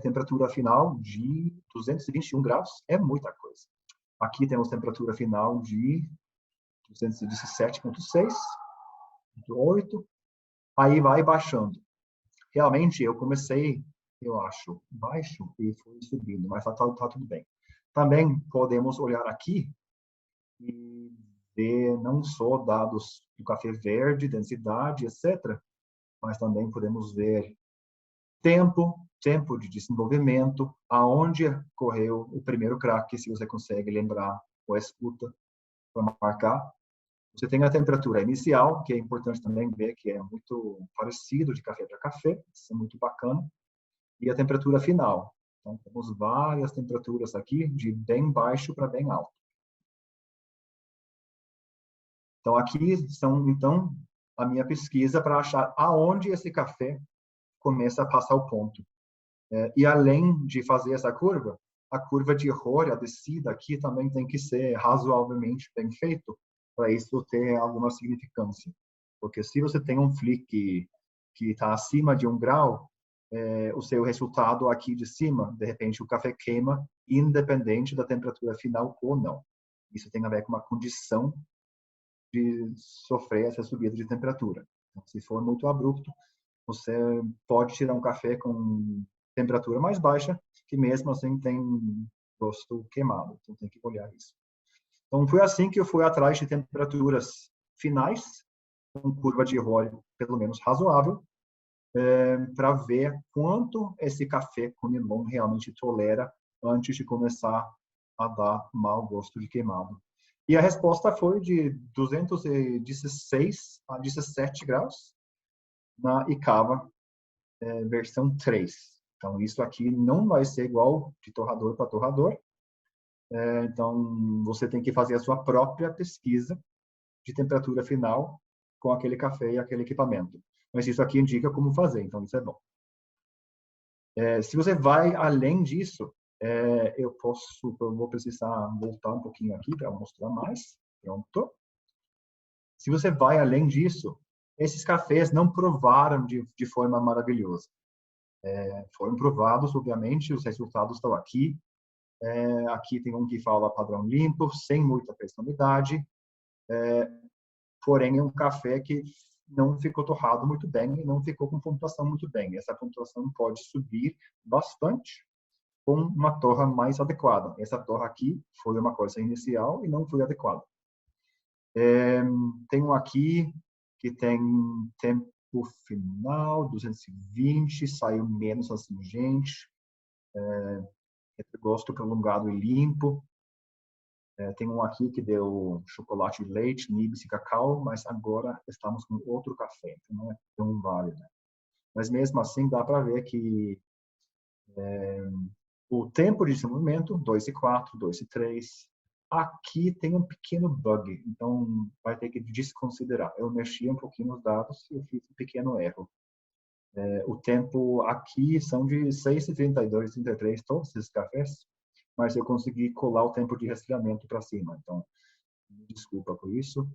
Temperatura final de 221 graus. É muita coisa. Aqui temos temperatura final de 217,6, 8. Aí vai baixando. Realmente, eu comecei, eu acho, baixo e fui subindo, mas tá tudo bem. Também podemos olhar aqui e ver não só dados do café verde, densidade, etc., mas também podemos ver tempo de desenvolvimento, aonde correu o primeiro crack, se você consegue lembrar ou escuta para marcar. Você tem a temperatura inicial, que é importante também ver que é muito parecido de café para café, isso é muito bacana, e a temperatura final. Então, temos várias temperaturas aqui, de bem baixo para bem alto. Então, aqui são, então, a minha pesquisa para achar aonde esse café começa a passar o ponto. E além de fazer essa curva, a curva de Rohr, a descida aqui, também tem que ser razoavelmente bem feito para isso ter alguma significância. Porque se você tem um flick que está acima de 1 grau, o seu resultado aqui de cima, de repente o café queima, independente da temperatura final ou não. Isso tem a ver com uma condição de sofrer essa subida de temperatura. Então, se for muito abrupto, você pode tirar um café com temperatura mais baixa, que mesmo assim tem gosto queimado. Então, tem que olhar isso. Então, foi assim que eu fui atrás de temperaturas finais, com curva de Rohr pelo menos razoável, para ver quanto esse café com limão realmente tolera antes de começar a dar mau gosto de queimado. E a resposta foi de 216 a 17 graus na Icava versão 3. Então, isso aqui não vai ser igual de torrador para torrador. Então, você tem que fazer a sua própria pesquisa de temperatura final com aquele café e aquele equipamento. Mas isso aqui indica como fazer, então isso é bom. Se você vai além disso, eu vou precisar voltar um pouquinho aqui para mostrar mais. Pronto. Se você vai além disso, esses cafés não provaram de forma maravilhosa. Foram provados, obviamente, os resultados estão aqui. Aqui tem um que fala padrão limpo, sem muita personalidade. Porém, é um café que não ficou torrado muito bem e não ficou com pontuação muito bem. Essa pontuação pode subir bastante com uma torra mais adequada. Essa torra aqui foi uma coisa inicial e não foi adequada. Tem um aqui que tem tempo final, 220, saiu menos astringente, gosto prolongado e limpo. Tem um aqui que deu chocolate de leite, nibs e cacau, mas agora estamos com outro café, então não é tão válido. Mas mesmo assim dá para ver que o tempo de desenvolvimento, 2:4, 2:3. Aqui tem um pequeno bug, então vai ter que desconsiderar. Eu mexi um pouquinho nos dados e eu fiz um pequeno erro. O tempo aqui são de 6:32, 33, todos esses cafés, mas eu consegui colar o tempo de resfriamento para cima, então desculpa por isso.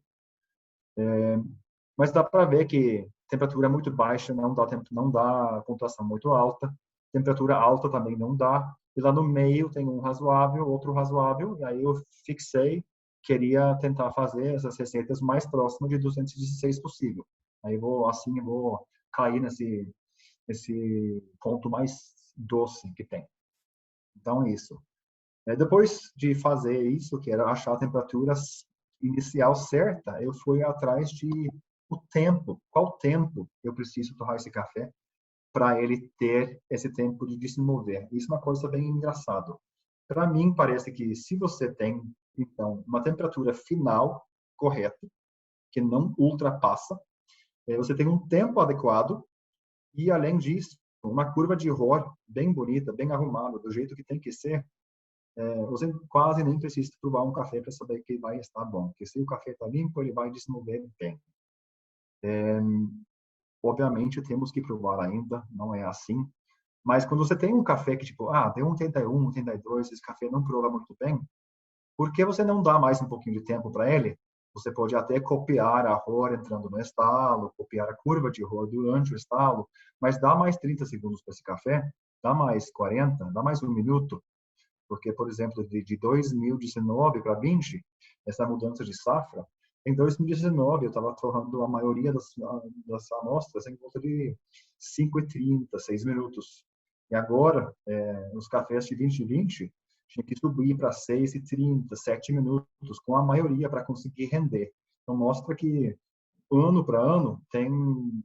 Mas dá para ver que temperatura muito baixa não dá pontuação muito alta, temperatura alta também não dá, e lá no meio tem um razoável, outro razoável, e aí eu fixei, queria tentar fazer essas receitas mais próximas de 216 possível. Aí eu vou cair nesse ponto mais doce que tem. Então, é isso. Depois de fazer isso, que era achar a temperatura inicial certa, eu fui atrás de o tempo. Qual tempo eu preciso torrar esse café para ele ter esse tempo de desenvolver? Isso é uma coisa bem engraçada. Para mim, parece que se você tem, então, uma temperatura final correta, que não ultrapassa, você tem um tempo adequado e, além disso, uma curva de ROR bem bonita, bem arrumada, do jeito que tem que ser, você quase nem precisa provar um café para saber que vai estar bom. Porque se o café está limpo, ele vai desenvolver bem. Obviamente, temos que provar ainda, não é assim. Mas quando você tem um café que, tipo, deu um 81, 82, esse café não prova muito bem, por que você não dá mais um pouquinho de tempo para ele? Você pode até copiar a ROR entrando no estalo, copiar a curva de ROR durante o estalo, mas dá mais 30 segundos para esse café, dá mais 40, dá mais um minuto, porque, por exemplo, de 2019 para 20, essa mudança de safra, em 2019 eu estava torrando a maioria das amostras em volta de 5:30, 6 minutos. E agora, os cafés de 2020, tinha que subir para 6:30, 7 minutos, com a maioria para conseguir render. Então, mostra que ano para ano tem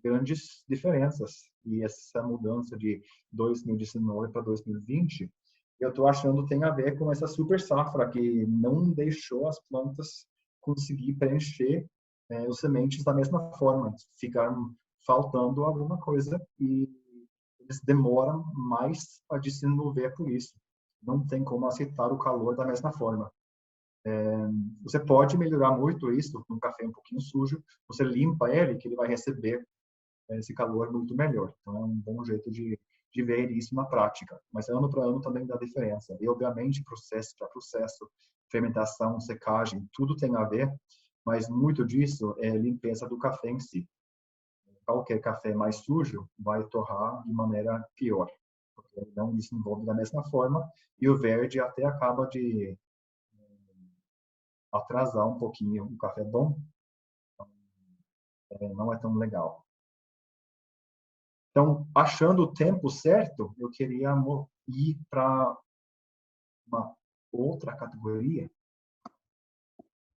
grandes diferenças. E essa mudança de 2019 para 2020, eu estou achando tem a ver com essa super safra que não deixou as plantas conseguir preencher os sementes da mesma forma. Ficaram faltando alguma coisa e eles demoram mais a desenvolver por isso. Não tem como aceitar o calor da mesma forma. Você pode melhorar muito isso com um café um pouquinho sujo. Você limpa ele, que ele vai receber esse calor muito melhor. Então, é um bom jeito de ver isso na prática. Mas ano para ano também dá diferença. E, obviamente, processo para processo, fermentação, secagem, tudo tem a ver, mas muito disso é limpeza do café em si. Qualquer café mais sujo vai torrar de maneira pior, porque ele não desenvolve da mesma forma e o verde até acaba de atrasar um pouquinho o café bom, então, não é tão legal. Então, achando o tempo certo, eu queria ir para uma outra categoria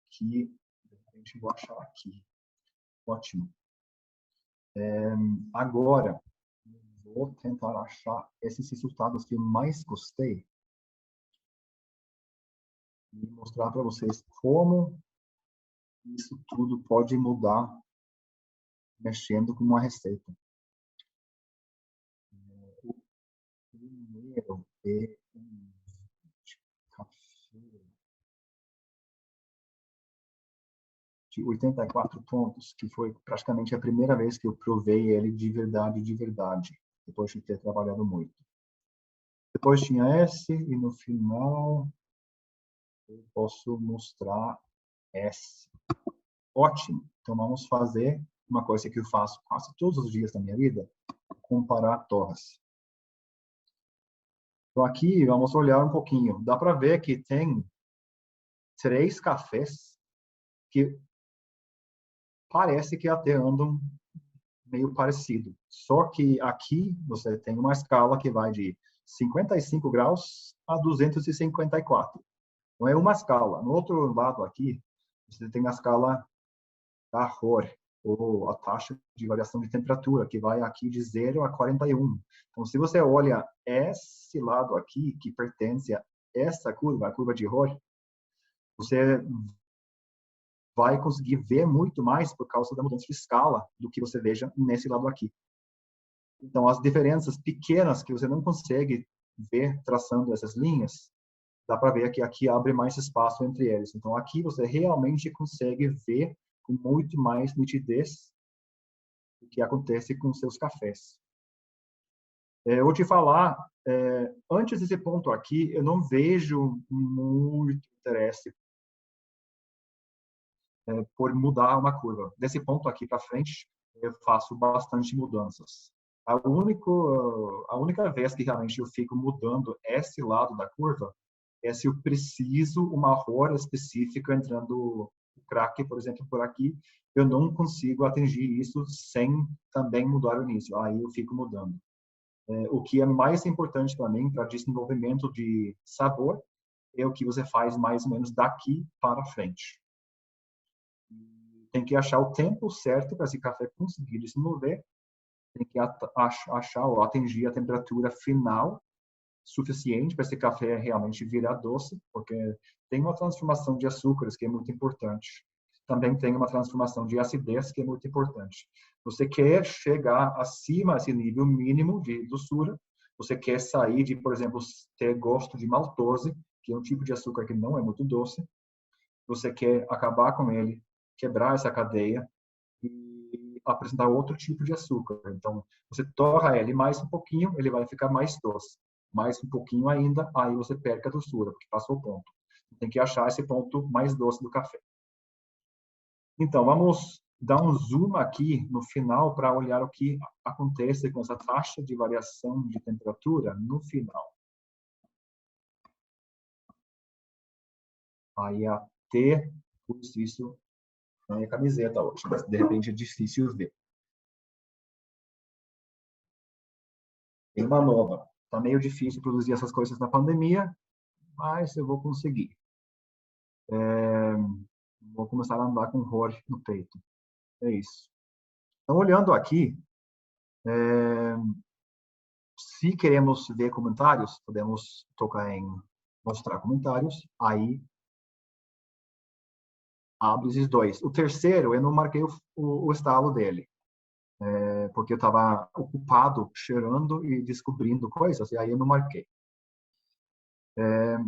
que de repente vou achar aqui. Ótimo. Agora, vou tentar achar esses resultados que eu mais gostei e mostrar para vocês como isso tudo pode mudar mexendo com uma receita. O primeiro é um café de 84 pontos, que foi praticamente a primeira vez que eu provei ele de verdade, depois de ter trabalhado muito. Depois tinha esse, e no final eu posso mostrar esse. Ótimo! Então vamos fazer uma coisa que eu faço quase todos os dias da minha vida, comparar torras. Então aqui vamos olhar um pouquinho. Dá para ver que tem 3 cafés que parece que até andam meio parecido. Só que aqui você tem uma escala que vai de 55 graus a 254. Não é uma escala. No outro lado aqui, você tem a escala da ROR, ou a taxa de variação de temperatura, que vai aqui de 0 a 41. Então, se você olha esse lado aqui, que pertence a essa curva, a curva de ROR, você vai conseguir ver muito mais por causa da mudança de escala do que você veja nesse lado aqui. Então, as diferenças pequenas que você não consegue ver traçando essas linhas, dá para ver que aqui abre mais espaço entre eles. Então, aqui você realmente consegue ver com muito mais nitidez o que acontece com seus cafés. Eu vou te falar, antes desse ponto aqui, eu não vejo muito interesse por mudar uma curva. Desse ponto aqui para frente, eu faço bastante mudanças. A única vez que realmente eu fico mudando esse lado da curva é se eu preciso uma ROR específica entrando o crack, por exemplo, por aqui, eu não consigo atingir isso sem também mudar o início. Aí eu fico mudando. O que é mais importante para mim, para desenvolvimento de sabor, é o que você faz mais ou menos daqui para frente. Tem que achar o tempo certo para esse café conseguir desenvolver. Tem que achar ou atingir a temperatura final suficiente para esse café realmente virar doce, porque tem uma transformação de açúcares que é muito importante. também tem uma transformação de acidez que é muito importante. Você quer chegar acima desse nível mínimo de doçura, você quer sair de, por exemplo, ter gosto de maltose, que é um tipo de açúcar que não é muito doce, você quer acabar com ele, quebrar essa cadeia e apresentar outro tipo de açúcar. Então, você torra ele mais um pouquinho, ele vai ficar mais doce. Mais um pouquinho ainda, aí você perde a doçura, porque passou o ponto. Tem que achar esse ponto mais doce do café. Então, vamos dar um zoom aqui no final para olhar o que acontece com essa taxa de variação de temperatura no final. Aí até pus isso na minha camiseta hoje, mas de repente é difícil ver. Tem uma nova. Está meio difícil produzir essas coisas na pandemia, mas eu vou conseguir. Vou começar a andar com horror no peito. É isso. Então, olhando aqui, se queremos ver comentários, podemos tocar em mostrar comentários. Aí, abre esses dois. O terceiro, eu não marquei o estalo dele, porque eu estava ocupado cheirando e descobrindo coisas, e aí eu não marquei.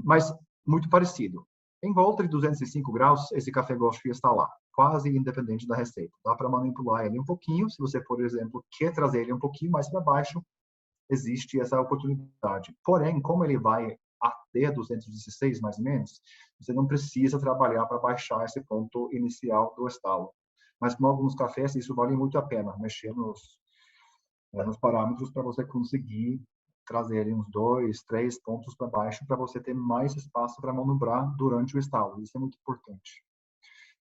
Mas muito parecido. Em volta de 205 graus, esse café Gosto está lá, quase independente da receita. Dá para manipular ele um pouquinho. Se você, por exemplo, quer trazer ele um pouquinho mais para baixo, existe essa oportunidade. Porém, como ele vai até 216 mais ou menos, você não precisa trabalhar para baixar esse ponto inicial do estalo. Mas com alguns cafés, isso vale muito a pena, mexer nos parâmetros para você conseguir trazer ele uns 2, 3 pontos para baixo para você ter mais espaço para manobrar durante o estalo. Isso é muito importante.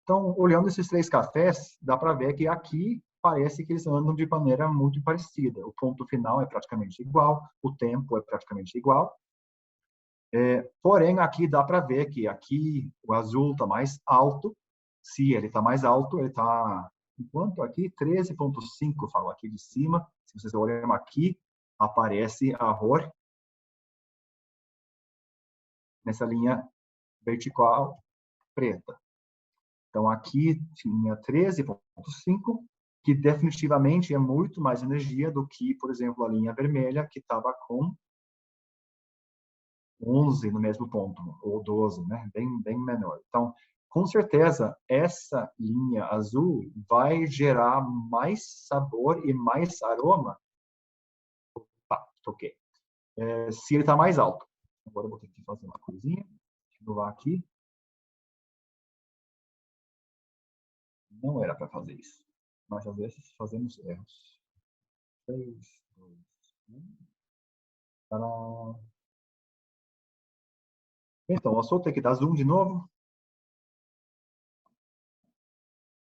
Então, olhando esses 3 cafés, dá para ver que aqui parece que eles andam de maneira muito parecida. O ponto final é praticamente igual, o tempo é praticamente igual. Porém, aqui dá para ver que aqui o azul está mais alto. Se ele está mais alto, ele está... Enquanto aqui, 13,5, falo aqui de cima. Se vocês olharem aqui, aparece a ROR nessa linha vertical preta. Então, aqui tinha 13,5, que definitivamente é muito mais energia do que, por exemplo, a linha vermelha, que estava com 11 no mesmo ponto, ou 12, né? Bem menor. Então, com certeza, essa linha azul vai gerar mais sabor e mais aroma. Opa, toquei. Se ele está mais alto. Agora eu vou ter que fazer uma coisinha. Vou aqui. Não era para fazer isso. Mas às vezes fazemos erros. 3, 2, 1. Tadá. Então, eu só tenho que dar zoom de novo.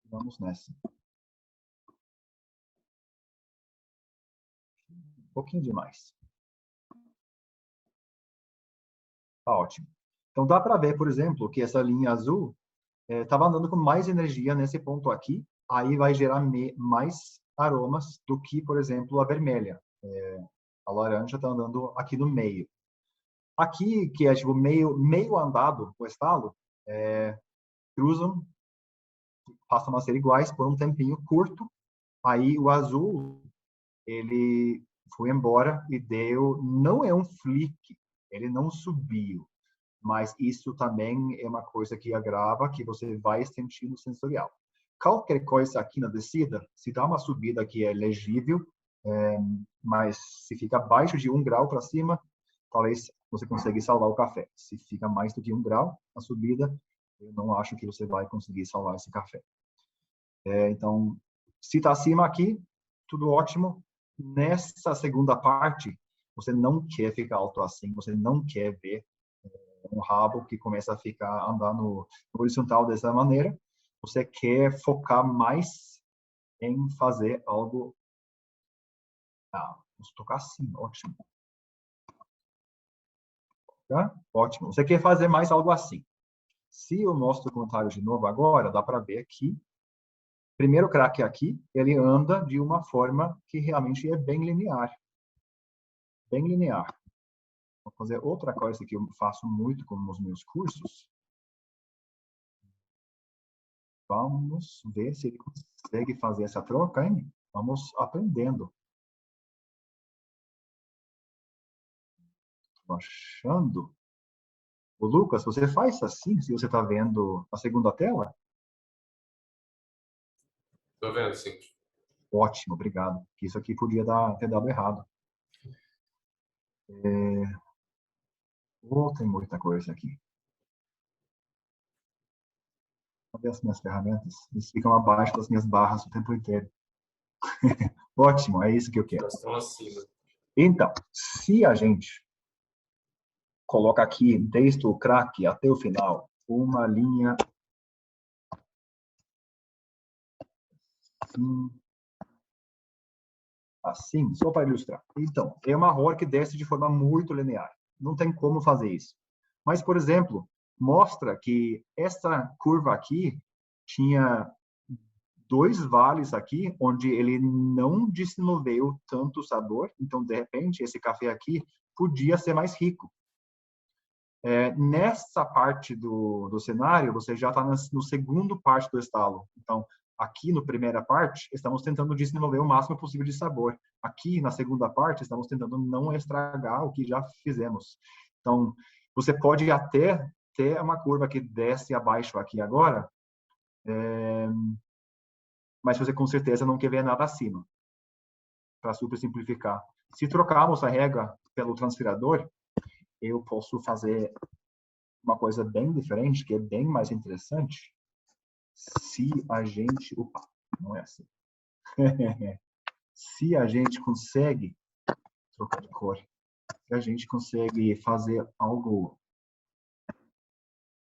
Vamos nessa. Um pouquinho demais. Tá ótimo. Então, dá para ver, por exemplo, que essa linha azul estava andando com mais energia nesse ponto aqui. Aí vai gerar mais aromas do que, por exemplo, a vermelha. A laranja está andando aqui no meio. Aqui, que é tipo meio andado, o estalo, cruzam, passam a ser iguais por um tempinho curto. Aí o azul, ele foi embora e deu, não é um flick, ele não subiu, mas isso também é uma coisa que agrava, que você vai sentir no sensorial. Qualquer coisa aqui na descida, se dá uma subida que é legível, mas se fica abaixo de 1 grau para cima, talvez você consiga salvar o café. Se fica mais do que 1 grau a subida, eu não acho que você vai conseguir salvar esse café. Então, se está acima aqui, tudo ótimo. Nessa segunda parte, você não quer ficar alto assim, você não quer ver um rabo que começa a ficar andando no horizontal dessa maneira. Você quer focar mais em fazer algo... vamos tocar assim, ótimo. Tá? Ótimo. Você quer fazer mais algo assim. Se eu mostro o comentário de novo agora, dá para ver que primeiro crack aqui, ele anda de uma forma que realmente é bem linear. Bem linear. Vou fazer outra coisa que eu faço muito com os meus cursos. Vamos ver se ele consegue fazer essa troca, hein? Vamos aprendendo. Tô achando. O Lucas, você faz assim, se você está vendo a segunda tela? Tô vendo, sim. Ótimo, obrigado. Isso aqui podia ter dado errado. Tem muita coisa aqui. Cadê as minhas ferramentas? Eles ficam abaixo das minhas barras o tempo inteiro. Ótimo, é isso que eu quero. Elas estão acima. Então, se a gente coloca aqui, desde o crack até o final, uma linha assim, só para ilustrar. Então, é uma rua que desce de forma muito linear. Não tem como fazer isso. Mas, por exemplo, mostra que essa curva aqui tinha dois vales aqui, onde ele não desenvolveu tanto sabor. Então, de repente, esse café aqui podia ser mais rico. Nessa parte do cenário, você já está no segundo parte do estalo. Então, aqui na primeira parte, estamos tentando desenvolver o máximo possível de sabor. Aqui, na segunda parte, estamos tentando não estragar o que já fizemos. Então, você pode até ter uma curva que desce abaixo aqui agora, mas você com certeza não quer ver nada acima, para super simplificar. Se trocarmos a régua pelo transpirador, eu posso fazer uma coisa bem diferente, que é bem mais interessante. Se a gente... Opa, não é assim. Se a gente consegue trocar de cor, se a gente consegue fazer algo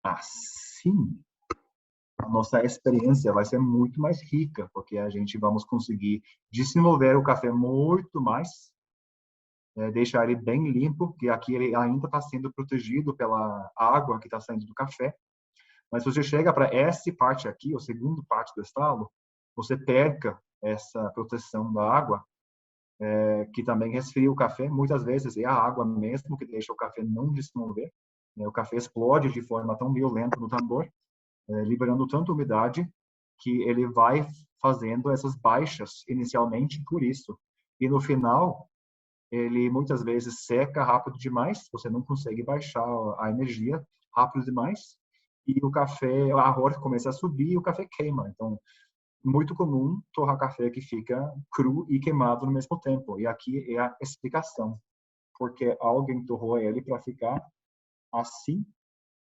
assim, a nossa experiência vai ser muito mais rica, porque a gente vamos conseguir desenvolver o café muito mais, deixar ele bem limpo, que aqui ele ainda está sendo protegido pela água que está saindo do café. Mas se você chega para essa parte aqui, o segundo parte do estalo, você perca essa proteção da água, que também resfria o café. Muitas vezes é a água mesmo que deixa o café não desenvolver. O café explode de forma tão violenta no tambor, liberando tanta umidade que ele vai fazendo essas baixas inicialmente por isso. E no final, ele muitas vezes seca rápido demais, você não consegue baixar a energia rápido demais, e o café, a arroz começa a subir e o café queima. Então, muito comum torrar café que fica cru e queimado no mesmo tempo. E aqui é a explicação, porque alguém torrou ele para ficar assim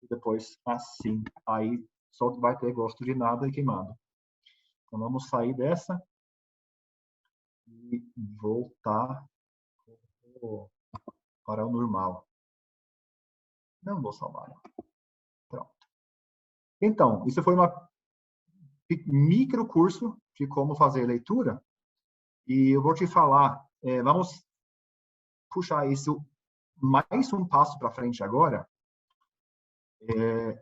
e depois assim. Aí só vai ter gosto de nada e queimado. Então, vamos sair dessa e voltar para o normal. Não vou salvar. Pronto. Então, isso foi uma micro curso de como fazer leitura. E eu vou te falar, vamos puxar isso mais um passo para frente agora.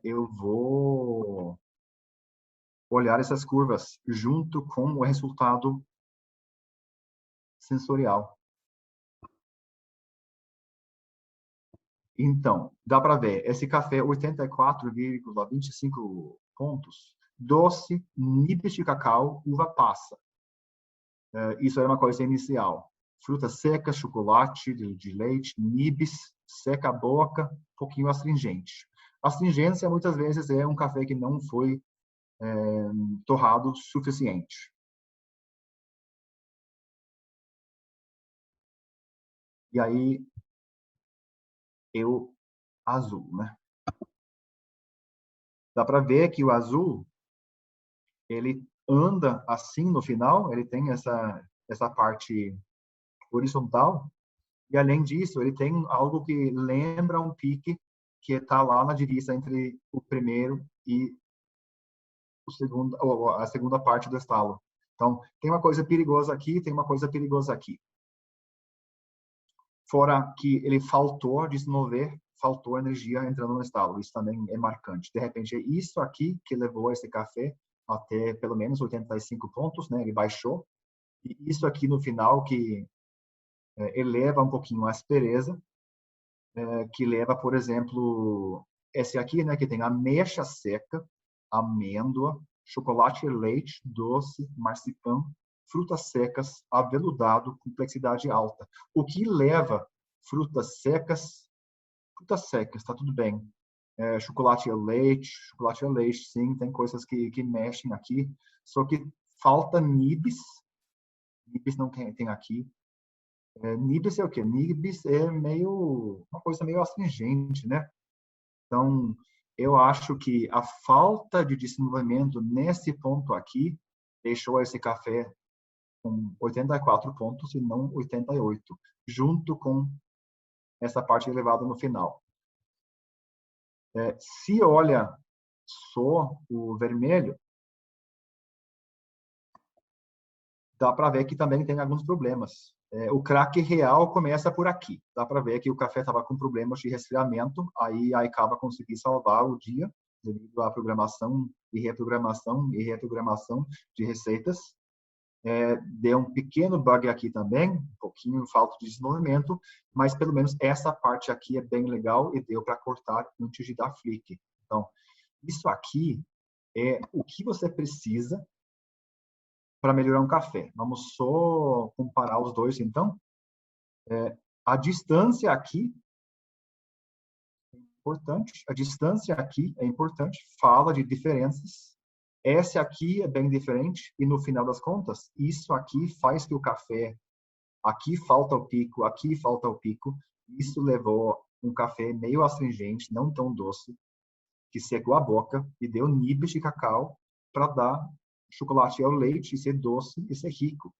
Eu vou olhar essas curvas junto com o resultado sensorial. Então, dá para ver, esse café 84,25 pontos, doce, nibs de cacau, uva passa. Isso é uma coisa inicial. Fruta seca, chocolate de leite, nibs, seca a boca, um pouquinho astringente. Astringência, muitas vezes, é um café que não foi torrado suficiente. E aí, azul, né? Dá para ver que o azul, ele anda assim no final, ele tem essa parte horizontal, e além disso, ele tem algo que lembra um pique que está lá na divisa entre o primeiro e a segunda parte do estalo. Então, tem uma coisa perigosa aqui, tem uma coisa perigosa aqui. Fora que ele faltou desenvolver, faltou energia entrando no estalo. Isso também é marcante. De repente, é isso aqui que levou esse café até pelo menos 85 pontos, né? Ele baixou. E isso aqui no final que eleva um pouquinho a aspereza, que leva, por exemplo, esse aqui, né? Que tem ameixa seca, amêndoa, chocolate e leite, doce, marcipan, frutas secas, aveludado, complexidade alta. O que leva frutas secas, tá tudo bem. Chocolate e leite, sim, tem coisas que mexem aqui, só que falta nibs não tem aqui. Nibs é o quê? Nibs é uma coisa meio astringente, né? Então, eu acho que a falta de desenvolvimento nesse ponto aqui deixou esse café com 84 pontos e não 88, junto com essa parte elevada no final. Se olha só o vermelho, dá para ver que também tem alguns problemas. O crack real começa por aqui. Dá para ver que o café estava com problemas de resfriamento, aí a Icaba conseguiu salvar o dia devido à programação e reprogramação de receitas. Deu um pequeno bug aqui também, um pouquinho falta de desenvolvimento, mas pelo menos essa parte aqui é bem legal e deu para cortar antes de dar flick. Então, isso aqui é o que você precisa para melhorar um café. Vamos só comparar os dois, então. A distância aqui é importante. A distância aqui é importante. Fala de diferenças. Esse aqui é bem diferente. E no final das contas, isso aqui faz que o café... Aqui falta o pico, aqui falta o pico. Isso levou um café meio astringente, não tão doce, que secou a boca e deu nibs de cacau para dar chocolate ao leite e ser doce e ser rico.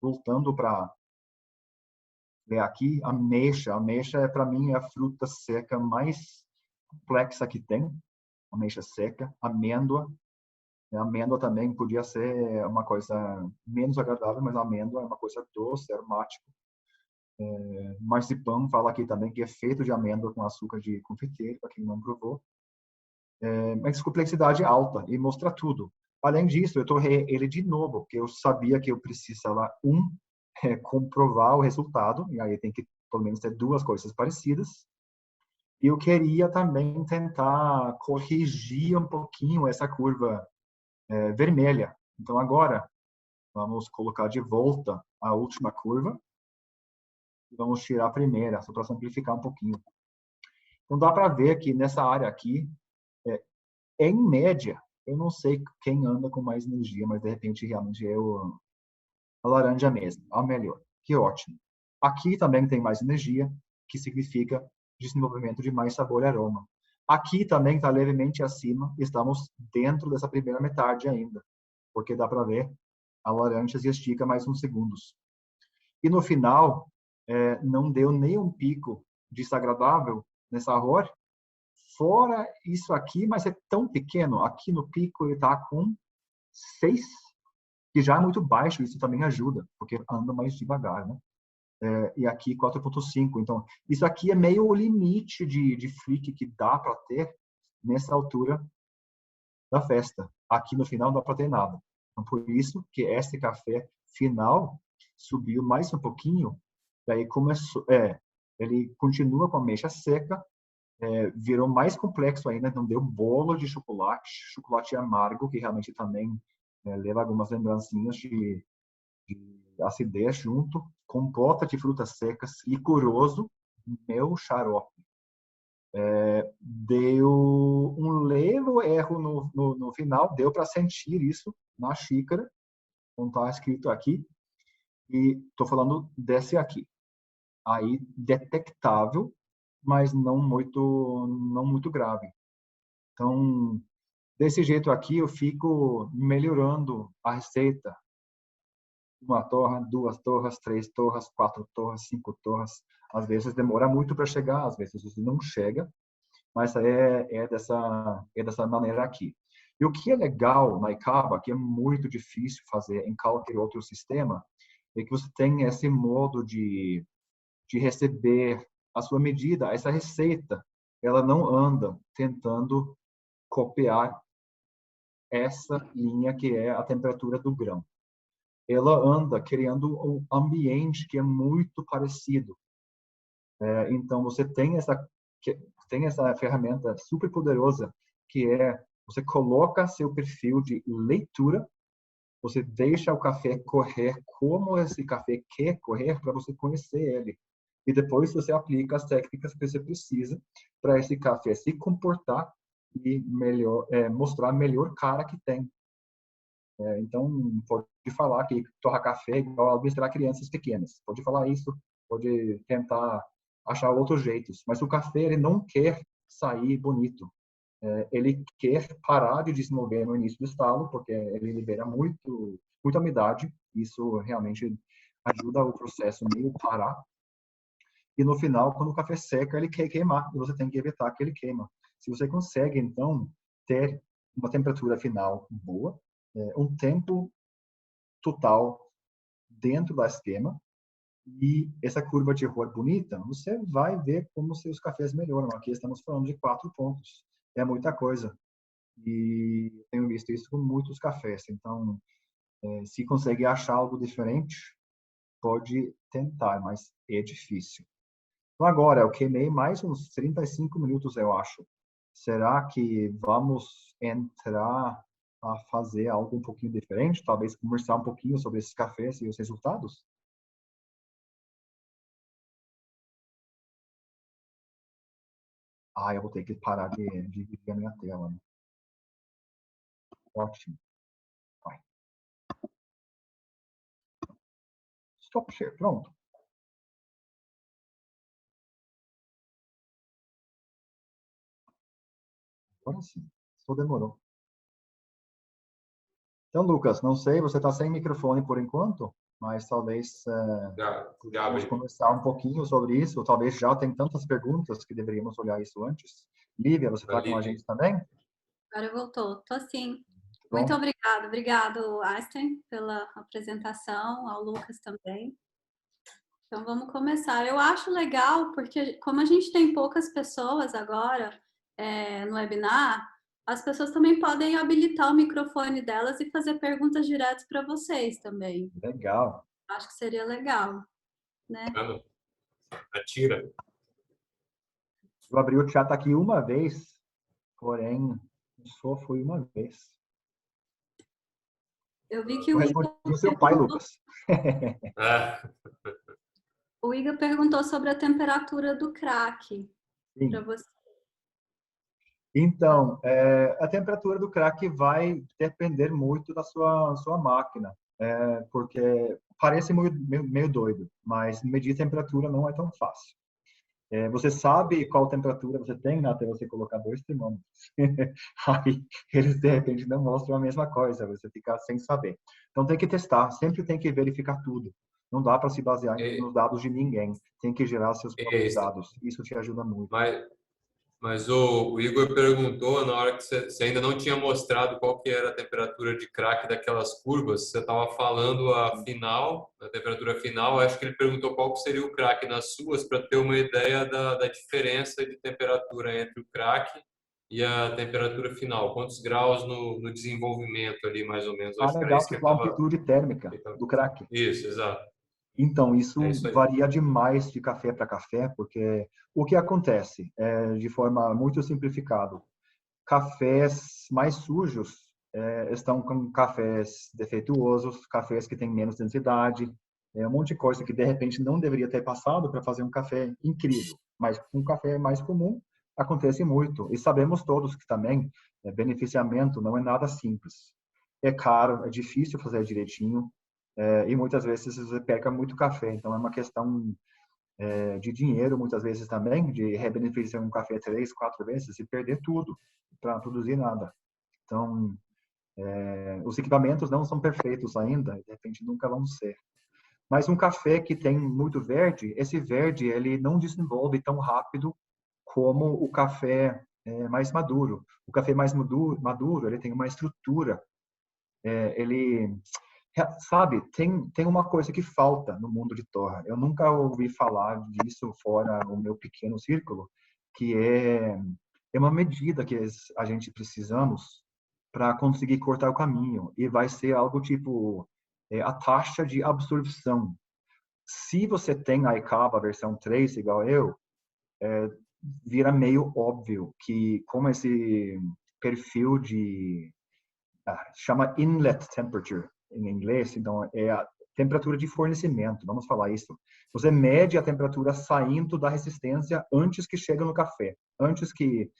Voltando para ver aqui, ameixa. Ameixa, para mim, é a fruta seca mais complexa que tem. Ameixa seca. Amêndoa. A amêndoa também podia ser uma coisa menos agradável, mas a amêndoa é uma coisa doce, aromática. Marcipan fala aqui também que é feito de amêndoa com açúcar de confeiteiro, para quem não provou. Mas complexidade alta e mostra tudo. Além disso, eu torrei ele de novo, porque eu sabia que eu precisava, comprovar o resultado, e aí tem que, pelo menos, ter duas coisas parecidas. E eu queria também tentar corrigir um pouquinho essa curva vermelha. Então, agora, vamos colocar de volta a última curva. E vamos tirar a primeira, só para simplificar um pouquinho. Então, dá para ver que nessa área aqui, em média, eu não sei quem anda com mais energia, mas de repente realmente é a laranja mesmo, a melhor. Que ótimo. Aqui também tem mais energia, que significa desenvolvimento de mais sabor e aroma. Aqui também está levemente acima, estamos dentro dessa primeira metade ainda, porque dá para ver a laranja se estica mais uns segundos. E no final, não deu nenhum pico desagradável nessa horror. Fora isso aqui, mas é tão pequeno. Aqui no pico ele está com 6, que já é muito baixo. Isso também ajuda, porque anda mais devagar, né? E aqui 4.5. Então, isso aqui é meio o limite de flick que dá para ter nessa altura da festa. Aqui no final não dá para ter nada. Então, por isso que esse café final subiu mais um pouquinho. Daí começou, ele continua com a ameixa seca, virou mais complexo ainda, então deu bolo de chocolate amargo, que realmente também leva algumas lembrancinhas de acidez junto, compota de frutas secas, licoroso, meu xarope. Deu um leve erro no final, deu para sentir isso na xícara, não está escrito aqui, e estou falando desse aqui. Aí, detectável, mas não muito grave. Então, desse jeito aqui, eu fico melhorando a receita. 1 torra, 2 torras, 3 torras, 4 torras, 5 torras. Às vezes demora muito para chegar, às vezes não chega, mas é dessa maneira aqui. E o que é legal na Icaba, que é muito difícil fazer em qualquer outro sistema, é que você tem esse modo de receber a sua medida, essa receita, ela não anda tentando copiar essa linha que é a temperatura do grão. Ela anda criando um ambiente que é muito parecido. Então, você tem essa ferramenta super poderosa, que é Você coloca seu perfil de leitura, você deixa o café correr como esse café quer correr para você conhecer ele. E depois você aplica as técnicas que você precisa para esse café se comportar e mostrar a melhor cara que tem. Então, pode falar que torrar café é igual administrar crianças pequenas. Pode falar isso, pode tentar achar outros jeitos. Mas o café, ele não quer sair bonito. Ele quer parar de desenvolver no início do estalo, porque ele libera muita umidade. Isso realmente ajuda o processo meio parar. E no final, quando o café seca, ele quer queimar. E você tem que evitar que ele queima. Se você consegue, então, ter uma temperatura final boa, um tempo total dentro da esquema e essa curva de erro bonita, você vai ver como seus cafés melhoram. Aqui estamos falando de 4 pontos. É muita coisa. E tenho visto isso com muitos cafés. Então, se consegue achar algo diferente, pode tentar, mas é difícil. Então, agora, eu queimei mais uns 35 minutos, eu acho. Será que vamos entrar a fazer algo um pouquinho diferente? Talvez conversar um pouquinho sobre esses cafés e os resultados? Eu vou ter que parar de dividir a minha tela, né? Ótimo. Vai. Stop share. Pronto. Agora sim. Só demorou. Então, Lucas, não sei, você está sem microfone por enquanto, mas talvez vamos abri. conversar um pouquinho sobre isso. Talvez já tem tantas perguntas que deveríamos olhar isso antes. Lívia, você está com a gente também? Agora voltou. Tô sim. Bom. Muito obrigado. Obrigado, Einstein, pela apresentação, ao Lucas também. Então, vamos começar. Eu acho legal, porque como a gente tem poucas pessoas agora no webinar, as pessoas também podem habilitar o microfone delas e fazer perguntas diretas para vocês também. Legal. Acho que seria legal, né? Atira. Eu abri o chat aqui uma vez, porém, só foi uma vez. Eu vi que Eu respondi o seu pai, Lucas. O Igor perguntou sobre a temperatura do crack para você. Então, a temperatura do crack vai depender muito da sua máquina, porque parece meio doido, mas medir temperatura não é tão fácil. Você sabe qual temperatura você tem, né, até você colocar 2 termômetros. Aí eles de repente não mostram a mesma coisa, você fica sem saber. Então tem que testar, sempre tem que verificar tudo. Não dá para se basear nos dados de ninguém. Tem que gerar seus próprios dados. Isso te ajuda muito. Mas o Igor perguntou na hora que você ainda não tinha mostrado qual que era a temperatura de crack daquelas curvas. Você estava falando a temperatura final. Acho que ele perguntou qual que seria o crack nas suas para ter uma ideia da diferença de temperatura entre o crack e a temperatura final. Quantos graus no desenvolvimento ali, mais ou menos? Acho que era Legal, isso que ele tipo a estava... amplitude térmica do crack. Isso, exato. Então, isso É isso aí. varia demais de café para café, porque o que acontece, de forma muito simplificada, cafés mais sujos estão com cafés defeituosos, cafés que têm menos densidade, um monte de coisa que de repente não deveria ter passado para fazer um café incrível. Mas um café mais comum acontece muito. E sabemos todos que também beneficiamento não é nada simples. É caro, é difícil fazer direitinho, e muitas vezes você perca muito café. Então é uma questão de dinheiro, muitas vezes também, de rebeneficiar um café 3, 4 vezes e perder tudo para produzir nada. Então, os equipamentos não são perfeitos ainda, de repente nunca vão ser. Mas um café que tem muito verde, esse verde ele não desenvolve tão rápido como o café mais maduro. O café mais maduro ele tem uma estrutura, ele sabe, tem uma coisa que falta no mundo de torra. Eu nunca ouvi falar disso fora o meu pequeno círculo, que é uma medida que a gente precisamos para conseguir cortar o caminho. E vai ser algo tipo a taxa de absorção. Se você tem a ICAVA versão 3, igual eu, vira meio óbvio que como perfil chama inlet temperature em inglês, então é a temperatura de fornecimento, vamos falar isso. Você mede a temperatura saindo da resistência antes que chega no café, antes que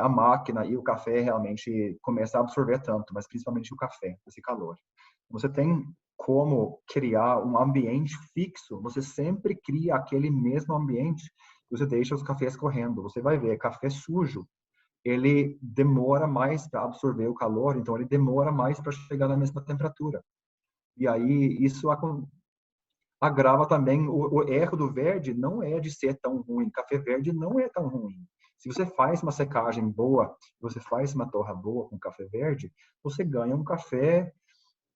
a máquina e o café realmente comecem a absorver tanto, mas principalmente o café, esse calor. Você tem como criar um ambiente fixo, você sempre cria aquele mesmo ambiente, você deixa os cafés correndo. Você vai ver, café sujo, ele demora mais para absorver o calor, então ele demora mais para chegar na mesma temperatura. E aí isso agrava também o erro do verde, não é de ser tão ruim. Café verde não é tão ruim. Se você faz uma secagem boa, você faz uma torra boa com café verde, você ganha um café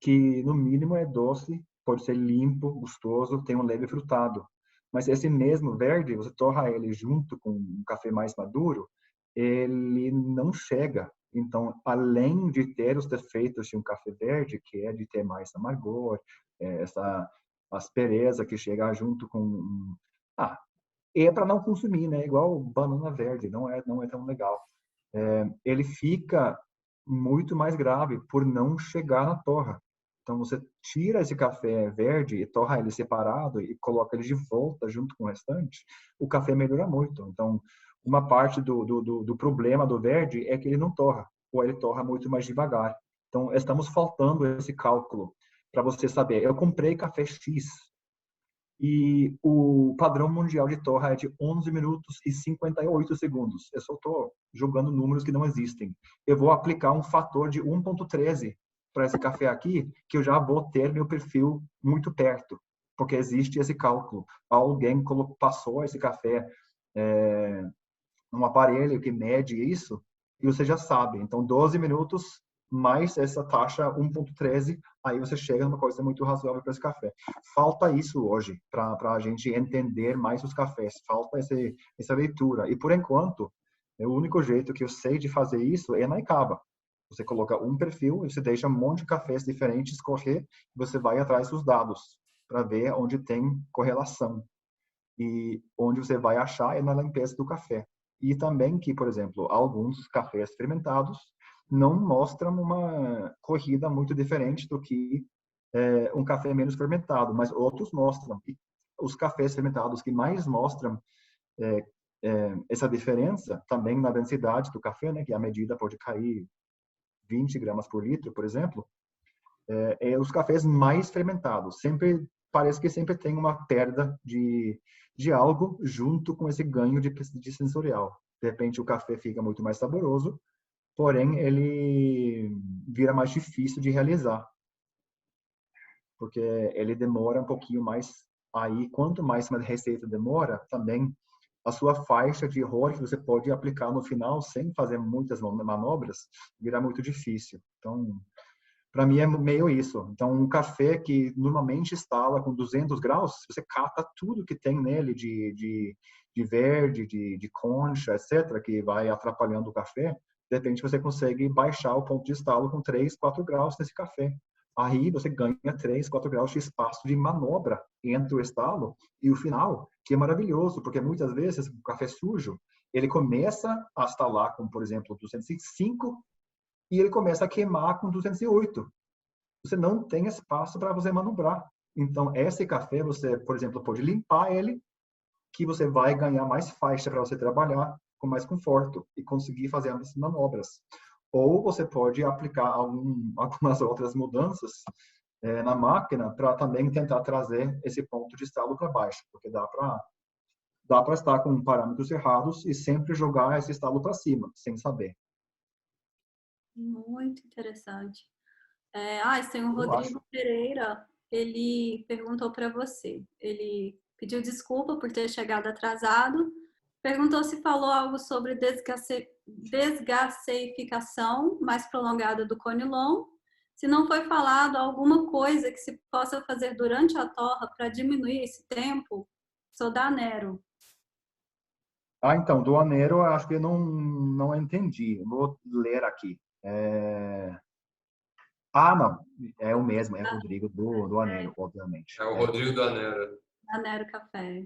que no mínimo é doce, pode ser limpo, gostoso, tem um leve frutado. Mas esse mesmo verde, você torra ele junto com um café mais maduro, ele não chega. Então, além de ter os defeitos de um café verde, que é de ter mais amargor, essa aspereza que chega junto com é para não consumir, né? Igual banana verde, não é tão legal. Ele fica muito mais grave por não chegar na torra. Então, você tira esse café verde e torra ele separado e coloca ele de volta junto com o restante, o café melhora muito. Então, uma parte do problema do verde é que ele não torra, ou ele torra muito mais devagar. Então, estamos faltando esse cálculo para você saber. Eu comprei café X e o padrão mundial de torra é de 11 minutos e 58 segundos. Eu só estou jogando números que não existem. Eu vou aplicar um fator de 1,13 para esse café aqui, que eu já vou ter meu perfil muito perto, porque existe esse cálculo. Alguém passou esse café num aparelho que mede isso, e você já sabe. Então, 12 minutos mais essa taxa 1,13, aí você chega numa coisa muito razoável para esse café. Falta isso hoje, para a gente entender mais os cafés. Falta essa leitura. E, por enquanto, o único jeito que eu sei de fazer isso é na Icaba. Você coloca um perfil e você deixa um monte de cafés diferentes correr, e você vai atrás dos dados para ver onde tem correlação. E onde você vai achar é na limpeza do café. E também que, por exemplo, alguns cafés fermentados não mostram uma corrida muito diferente do que um café menos fermentado, mas outros mostram. E os cafés fermentados que mais mostram essa diferença, também na densidade do café, né, que a medida pode cair 20 gramas por litro, por exemplo, os cafés mais fermentados. Parece que sempre tem uma perda de algo junto com esse ganho de sensorial. De repente, o café fica muito mais saboroso, porém, ele vira mais difícil de realizar, porque ele demora um pouquinho mais. Aí, quanto mais uma receita demora, também a sua faixa de erro que você pode aplicar no final, sem fazer muitas manobras, vira muito difícil. Então, para mim é meio isso. Então, um café que normalmente instala com 200 graus, você cata tudo que tem nele de verde, de concha, etc., que vai atrapalhando o café. De repente, você consegue baixar o ponto de estalo com 3, 4 graus nesse café. Aí, você ganha 3, 4 graus de espaço de manobra entre o estalo e o final, que é maravilhoso, porque muitas vezes o café sujo, ele começa a estalar com, por exemplo, 205 e ele começa a queimar com 208. Você não tem espaço para você manobrar. Então, esse café, você, por exemplo, pode limpar ele, que você vai ganhar mais faixa para você trabalhar com mais conforto e conseguir fazer as manobras. Ou você pode aplicar algumas outras mudanças na máquina para também tentar trazer esse ponto de estalo para baixo, porque dá para estar com parâmetros errados e sempre jogar esse estalo para cima, sem saber. Muito interessante. Tem o Rodrigo Pereira, ele perguntou para você. Ele pediu desculpa por ter chegado atrasado, perguntou se falou algo sobre desgaceificação mais prolongada do conilon, se não foi falado alguma coisa que se possa fazer durante a torra para diminuir esse tempo. Sou da Nero. Então, do Anero, eu acho que eu não entendi. Vou ler aqui. Não. É o mesmo, é o Rodrigo do Anero, obviamente. É o Rodrigo do Anero. Anero Café.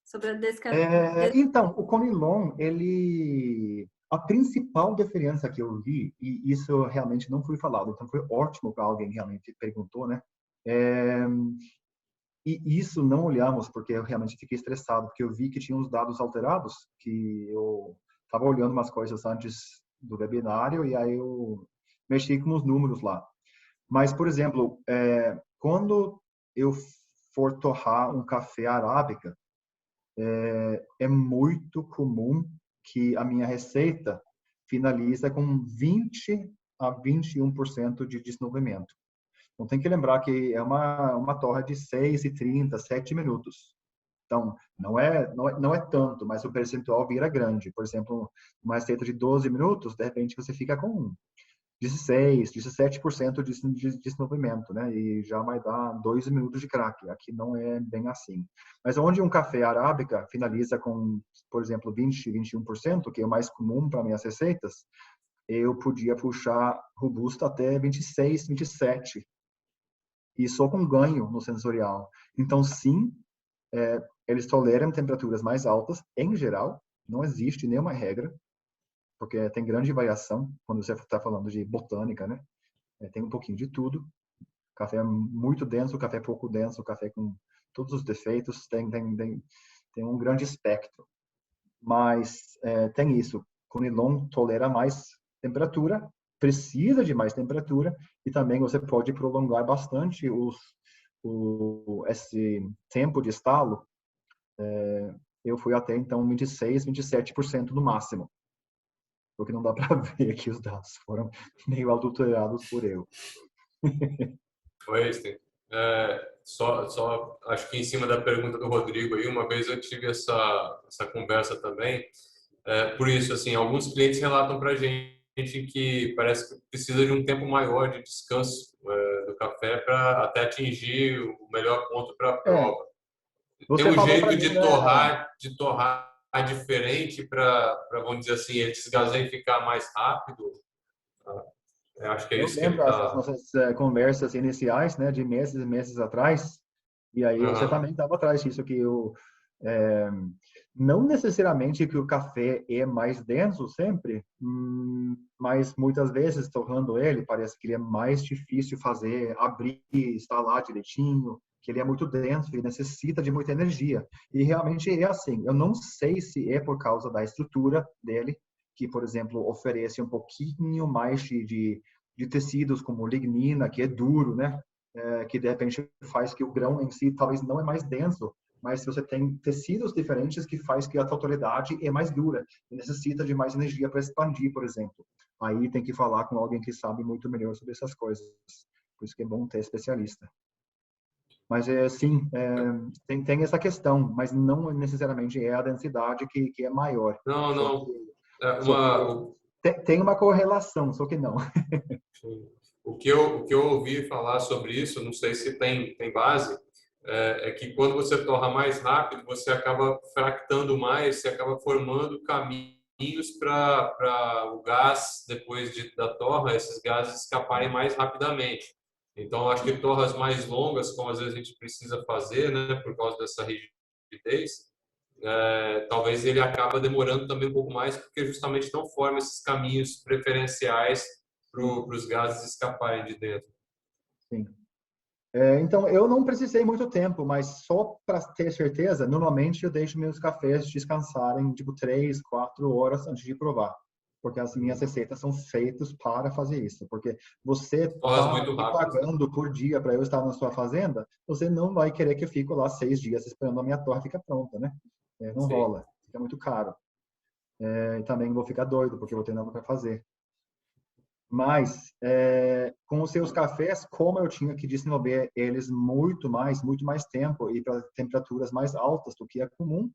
Sobre a Então, o Conilon, ele A principal diferença que eu vi, e isso realmente não foi falado, então foi ótimo para alguém realmente perguntou, né? É, e isso não olhamos porque eu realmente fiquei estressado, porque eu vi que tinha uns dados alterados, que eu estava olhando umas coisas antes do webinário e aí eu mexi com os números lá. Mas, por exemplo, quando eu for torrar um café arábica, é muito comum que a minha receita finaliza com 20 a 21% de desenvolvimento. Então, tem que lembrar que é uma torra de 6:30, 7 minutos. Então, não é tanto, mas o percentual vira grande. Por exemplo, uma receita de 12 minutos, de repente você fica com 16, 17% de desenvolvimento, né? E já vai dar 2 minutos de crack. Aqui não é bem assim. Mas onde um café arábica finaliza com, por exemplo, 20, 21%, que é o mais comum para minhas receitas, eu podia puxar robusta até 26, 27. E só com ganho no sensorial. Então, sim, eles toleram temperaturas mais altas, em geral, não existe nenhuma regra, porque tem grande variação quando você está falando de botânica, né? Tem um pouquinho de tudo. Café é muito denso, café pouco denso, café com todos os defeitos, tem um grande espectro. Mas tem isso, Conilon tolera mais temperatura, precisa de mais temperatura, e também você pode prolongar bastante esse tempo de estalo. Eu fui até então 26, 27% no máximo. Porque não dá para ver que os dados foram meio adulterados por eu. Foi, sim. Só acho que em cima da pergunta do Rodrigo aí, uma vez eu tive essa conversa também. Por isso, assim, alguns clientes relatam para a gente que parece que precisa de um tempo maior de descanso do café para até atingir o melhor ponto para a É, prova. Tem você um falou para jeito mim, né? de torrar diferente para, vamos dizer assim, ele desgazer e ficar mais rápido. Eu acho que é Eu isso que ele lembro essas está. nossas conversas iniciais, né, de meses e meses atrás, e aí você Uhum. também estava atrás disso, que eu, é, não necessariamente que o café é mais denso sempre, mas muitas vezes, torrando ele, parece que ele é mais difícil fazer, abrir, instalar direitinho, que ele é muito denso e necessita de muita energia. E realmente é assim. Eu não sei se é por causa da estrutura dele, que, por exemplo, oferece um pouquinho mais de tecidos como lignina, que é duro, né? Que de repente faz que o grão em si talvez não é mais denso, mas se você tem tecidos diferentes que faz que a totalidade é mais dura e necessita de mais energia para expandir, por exemplo. Aí tem que falar com alguém que sabe muito melhor sobre essas coisas. Por isso que é bom ter especialista. Mas sim, tem essa questão, mas não necessariamente é a densidade que é maior. Não, Só que, não. É só que tem uma correlação, só que não. o que eu ouvi falar sobre isso, não sei se tem base, é que quando você torra mais rápido, você acaba fractando mais, você acaba formando caminhos para o gás, depois da torra, esses gases escaparem mais rapidamente. Então, acho que torras mais longas, como às vezes a gente precisa fazer, né, por causa dessa rigidez, talvez ele acaba demorando também um pouco mais, porque justamente não forma esses caminhos preferenciais para Sim, os gases escaparem de dentro. sim. Então, eu não precisei muito tempo, mas só para ter certeza, normalmente eu deixo meus cafés descansarem, tipo, 3, 4 horas antes de provar. Porque as minhas receitas são feitas para fazer isso. Porque você Torras tá muito me rápidas, né? pagando por dia para eu estar na sua fazenda, você não vai querer que eu fique lá 6 dias esperando a minha torta ficar pronta, né? Não Sim. rola, fica muito caro. E também vou ficar doido, porque eu vou ter nada para fazer. Mas, com os seus cafés, como eu tinha que desenvolver eles muito mais tempo e para temperaturas mais altas do que é comum,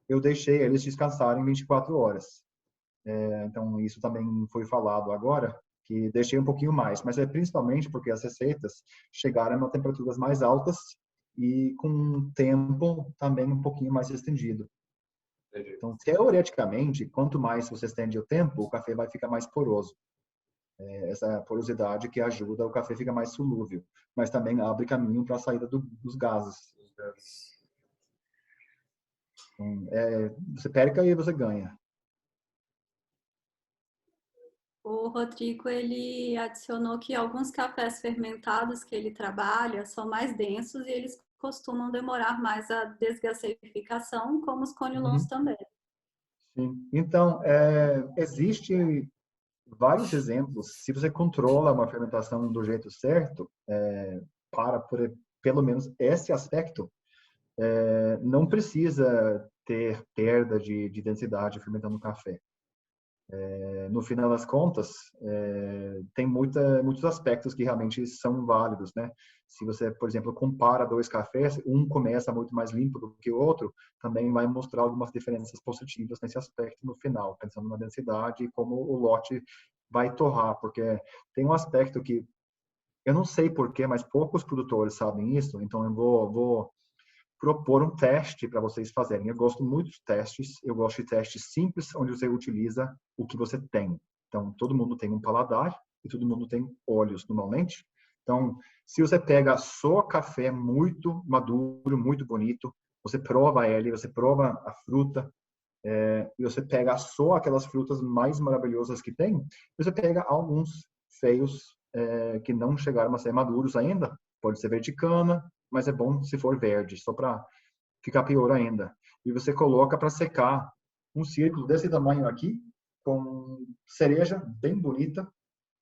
eu deixei eles descansarem 24 horas. Então, isso também foi falado agora, que deixei um pouquinho mais, mas é principalmente porque as receitas chegaram a temperaturas mais altas e com um tempo também um pouquinho mais estendido. Entendi. Então, teoreticamente, quanto mais você estende o tempo, o café vai ficar mais poroso. Essa porosidade que ajuda o café fica mais solúvel, mas também abre caminho para a saída dos gases. Então, você perca e você ganha. O Rodrigo, ele adicionou que alguns cafés fermentados que ele trabalha são mais densos e eles costumam demorar mais a desgasificação, como os conilons Uhum. também. Sim. Então, existe vários exemplos. Se você controla uma fermentação do jeito certo, pelo menos esse aspecto, não precisa ter perda de densidade fermentando café. No final das contas, tem muitos aspectos que realmente são válidos, né? Se você, por exemplo, compara dois cafés, um começa muito mais limpo do que o outro, também vai mostrar algumas diferenças positivas nesse aspecto no final, pensando na densidade e como o lote vai torrar, porque tem um aspecto que eu não sei porquê, mas poucos produtores sabem isso, então eu vou propor um teste para vocês fazerem. Eu gosto muito de testes, eu gosto de testes simples, onde você utiliza o que você tem. Então, todo mundo tem um paladar e todo mundo tem olhos, normalmente. Então, se você pega só café muito maduro, muito bonito, você prova ele, você prova a fruta, e você pega só aquelas frutas mais maravilhosas que tem, você pega alguns feios que não chegaram a ser maduros ainda, pode ser verde cana, mas é bom se for verde, só para ficar pior ainda. E você coloca para secar um círculo desse tamanho aqui, com cereja bem bonita,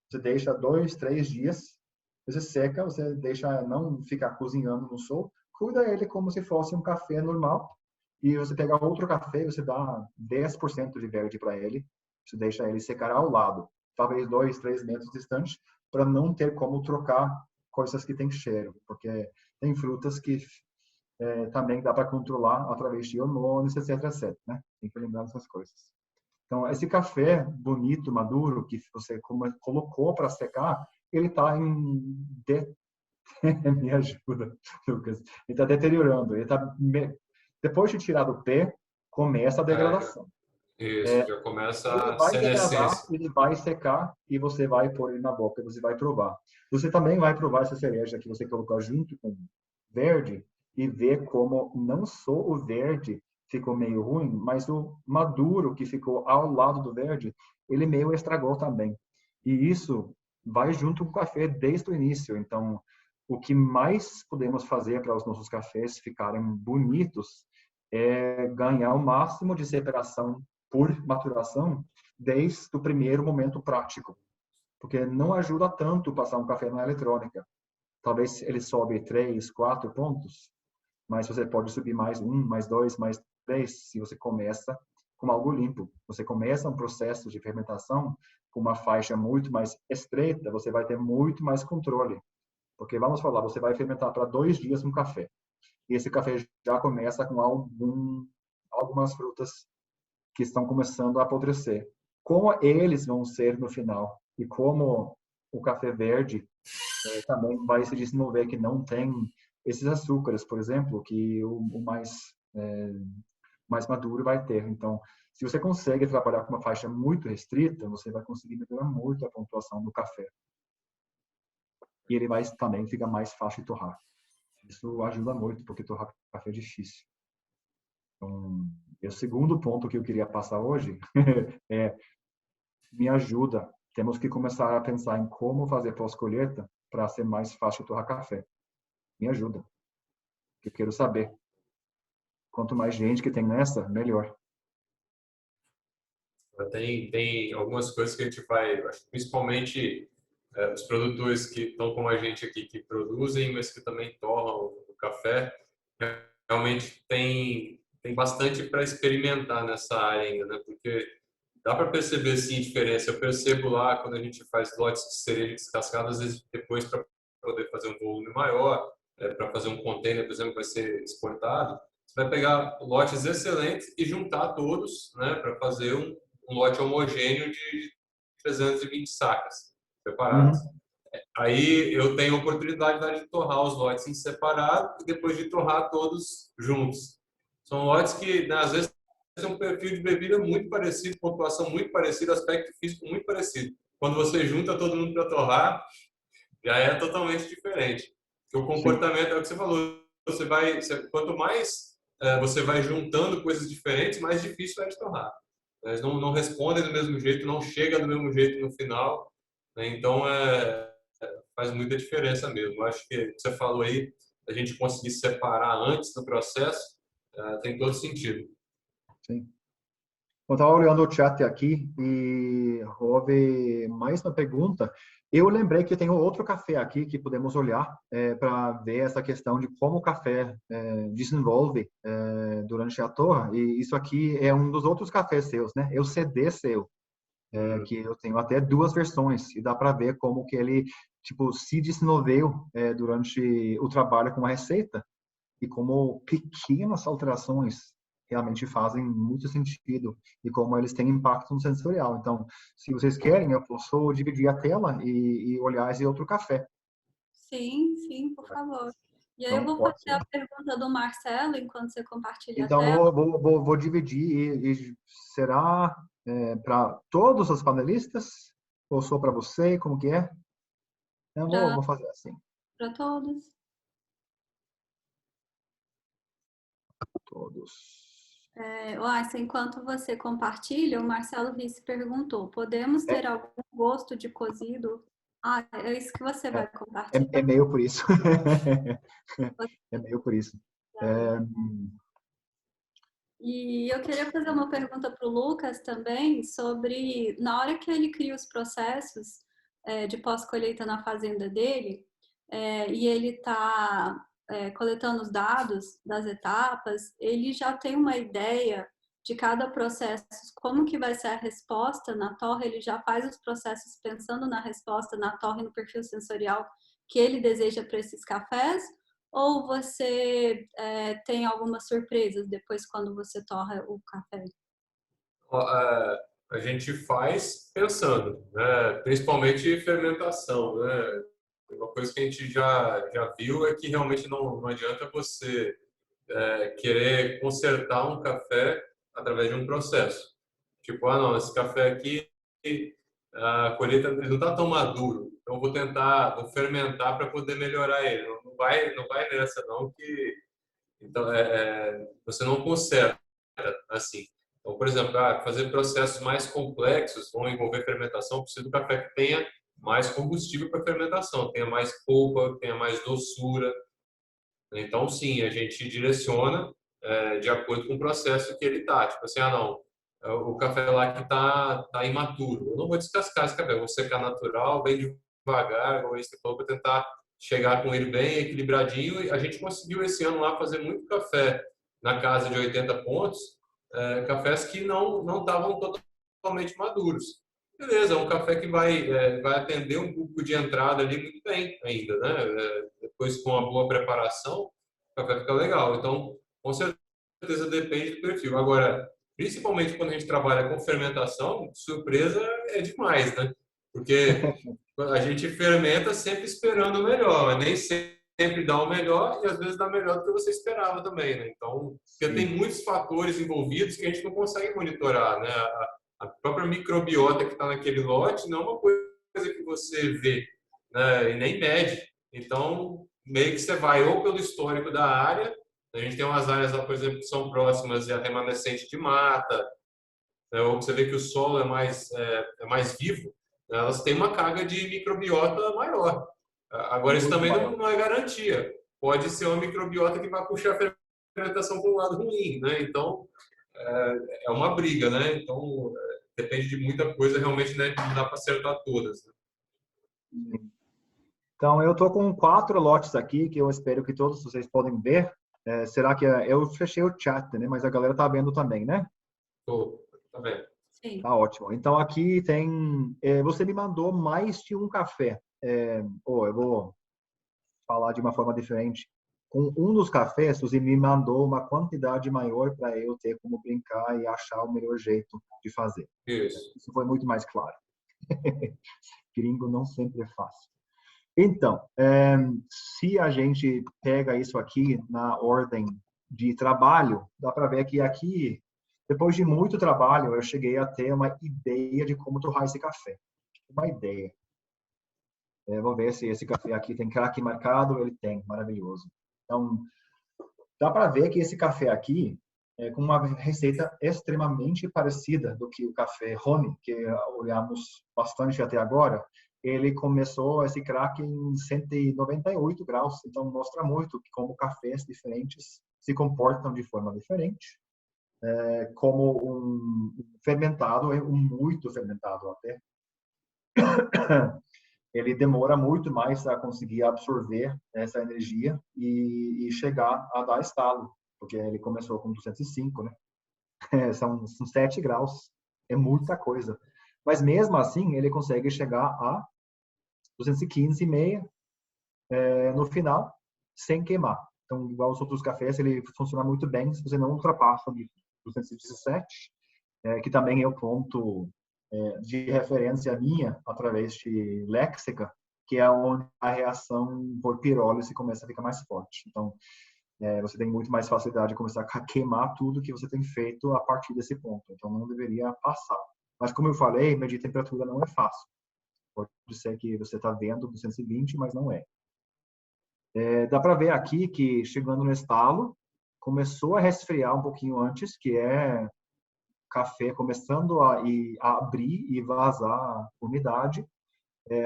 você deixa 2, 3 dias, você seca, você deixa não ficar cozinhando no sol, cuida ele como se fosse um café normal, e você pega outro café, você dá 10% de verde para ele, você deixa ele secar ao lado, talvez 2, 3 metros distante, para não ter como trocar coisas que têm cheiro, porque tem frutas que também dá para controlar através de hormônios, etc, etc, né? Tem que lembrar dessas coisas. Então, esse café bonito, maduro, que você colocou para secar, ele está me ajuda, Lucas. Ele está deteriorando. Depois de tirar do pé, começa a degradação. Isso, já começa Ele a vai degradar, senescência. ele vai secar e você vai pôr ele na boca, você vai provar. Você também vai provar essa cereja que você colocou junto com o verde e ver como não só o verde ficou meio ruim, mas o maduro que ficou ao lado do verde, ele meio estragou também. E isso vai junto com o café desde o início. Então, o que mais podemos fazer para os nossos cafés ficarem bonitos é ganhar o máximo de separação por maturação desde o primeiro momento prático. Porque não ajuda tanto passar um café na eletrônica. Talvez ele sobe 3, 4 pontos, mas você pode subir mais 1, mais 2, mais 3, se você começa com algo limpo. Você começa um processo de fermentação com uma faixa muito mais estreita, você vai ter muito mais controle. Porque, vamos falar, você vai fermentar para 2 dias um café. E esse café já começa com algumas frutas que estão começando a apodrecer. Como eles vão ser no final e como o café verde também vai se desenvolver, que não tem esses açúcares, por exemplo, que o mais maduro vai ter. Então, se você consegue trabalhar com uma faixa muito restrita, você vai conseguir melhorar muito a pontuação do café. E ele vai também ficar mais fácil de torrar. Isso ajuda muito, porque torrar café é difícil. Então, o segundo ponto que eu queria passar hoje é me ajuda. Temos que começar a pensar em como fazer pós-colheita para ser mais fácil torrar café. Me ajuda. Eu quero saber. Quanto mais gente que tem nessa, melhor. Tem algumas coisas que a gente vai, principalmente os produtores que estão com a gente aqui, que produzem, mas que também torram o café, realmente tem bastante para experimentar nessa área ainda, né? Porque dá para perceber sim diferença. Eu percebo lá quando a gente faz lotes de cereja descascada, às vezes depois para poder fazer um volume maior, para fazer um container, por exemplo, que vai ser exportado, você vai pegar lotes excelentes e juntar todos, né, para fazer um lote homogêneo de 320 sacas separadas. Uhum. Aí eu tenho a oportunidade de torrar os lotes em separado e depois de torrar todos juntos. São lotes que, né, às vezes, têm um perfil de bebida muito parecido, pontuação muito parecida, aspecto físico muito parecido. Quando você junta todo mundo para torrar, já é totalmente diferente. Porque o Sim. comportamento é o que você falou. Quanto mais você vai juntando coisas diferentes, mais difícil é de torrar. Eles não respondem do mesmo jeito, não chega do mesmo jeito no final, né? Então, faz muita diferença mesmo. Eu acho que você falou aí, a gente conseguir separar antes do processo, tem todo sentido. Sim. Eu estava olhando o chat aqui e houve mais uma pergunta. Eu lembrei que tem outro café aqui que podemos olhar para ver essa questão de como o café desenvolve durante a torra. E isso aqui é um dos outros cafés seus, né? É o CD seu, que eu tenho até duas versões e dá para ver como que ele tipo se desenvolveu durante o trabalho com a receita e como pequenas alterações realmente fazem muito sentido e como eles têm impacto no sensorial. Então, se vocês querem, eu posso dividir a tela e olhar esse outro café. Sim, sim, por favor. E aí eu Então, vou pode fazer ser. a pergunta do Marcelo enquanto você compartilha a Então, tela. vou dividir e será para todos os panelistas ou só para você? Como que é? Eu vou fazer assim. Para todos. Todos. Enquanto você compartilha, o Marcelo Risse perguntou: podemos ter algum gosto de cozido? Ah, é isso que você vai É compartilhar? meio por isso. É meio por isso. E eu queria fazer uma pergunta para o Lucas também sobre, na hora que ele cria os processos de pós-colheita na fazenda dele, e ele está coletando os dados das etapas, ele já tem uma ideia de cada processo, como que vai ser a resposta na torre, ele já faz os processos pensando na resposta na torre, no perfil sensorial que ele deseja para esses cafés, ou você tem algumas surpresas depois quando você torra o café? A gente faz pensando, né? Principalmente fermentação, né? Uma coisa que a gente já viu é que realmente não adianta você querer consertar um café através de um processo. Tipo, não, esse café aqui, a colheita ele não está tão maduro, então vou fermentar para poder melhorar ele. Não vai nessa não, que então você não conserta assim. Então, por exemplo, fazer processos mais complexos vão envolver fermentação, precisa do café que tenha mais combustível para fermentação, tenha mais polpa, tenha mais doçura. Então, sim, a gente direciona de acordo com o processo que ele está. Tipo assim, não, o café lá que tá imaturo. Eu não vou descascar esse café, eu vou secar natural, bem devagar, igual você falou, para tentar chegar com ele bem equilibradinho. E a gente conseguiu esse ano lá fazer muito café na casa de 80 pontos, cafés que não estavam totalmente maduros. Beleza, é um café que vai atender um público de entrada ali muito bem ainda, né? Depois com uma boa preparação, o café fica legal. Então, com certeza depende do perfil. Agora, principalmente quando a gente trabalha com fermentação, surpresa é demais, né? Porque a gente fermenta sempre esperando o melhor, mas nem sempre dá o melhor e às vezes dá melhor do que você esperava também, né? Então, porque tem Sim. muitos fatores envolvidos que a gente não consegue monitorar, né? A própria microbiota que está naquele lote não é uma coisa que você vê, né? E nem mede. Então, meio que você vai ou pelo histórico da área, a gente tem umas áreas lá, por exemplo, que são próximas e a remanescente de mata, né? Ou você vê que o solo é mais vivo, né? Elas têm uma carga de microbiota maior. Agora, isso Muito também maior. não é garantia. Pode ser uma microbiota que vai puxar a fermentação para um lado ruim, né? Então, é uma briga, né? Então, depende de muita coisa, realmente, né? Não dá para acertar todas, né? Então, eu estou com 4 lotes aqui que eu espero que todos vocês podem ver. Será que eu fechei o chat, né? Mas a galera tá vendo também, né? Tá vendo? Sim. Tá ótimo. Então, aqui tem... você me mandou mais de um café. Eu vou falar de uma forma diferente. Com um dos cafés, você me mandou uma quantidade maior para eu ter como brincar e achar o melhor jeito de fazer. Isso. Isso foi muito mais claro. Gringo não sempre é fácil. Então, se a gente pega isso aqui na ordem de trabalho, dá para ver que aqui, depois de muito trabalho, eu cheguei a ter uma ideia de como torrar esse café. Uma ideia. Vou ver se esse café aqui tem crack marcado. Ele tem, maravilhoso. Então, dá para ver que esse café aqui, com uma receita extremamente parecida do que o café Honey, que olhamos bastante até agora. Ele começou esse crack em 198 graus, então mostra muito como cafés diferentes se comportam de forma diferente, como um fermentado, muito fermentado até. Ele demora muito mais a conseguir absorver essa energia e chegar a dar estalo, porque ele começou com 205, né? São 7 graus, é muita coisa. Mas mesmo assim, ele consegue chegar a 215,5 no final, sem queimar. Então, igual os outros cafés, ele funciona muito bem se você não ultrapassa de 217, que também é o ponto de referência minha, através de léxica, que é onde a reação por pirólise começa a ficar mais forte. Então, você tem muito mais facilidade de começar a queimar tudo que você tem feito a partir desse ponto. Então, não deveria passar. Mas, como eu falei, medir temperatura não é fácil. Pode ser que você está vendo 220, mas não é. Dá para ver aqui que, chegando no estalo, começou a resfriar um pouquinho antes, que é café começando a abrir e vazar umidade.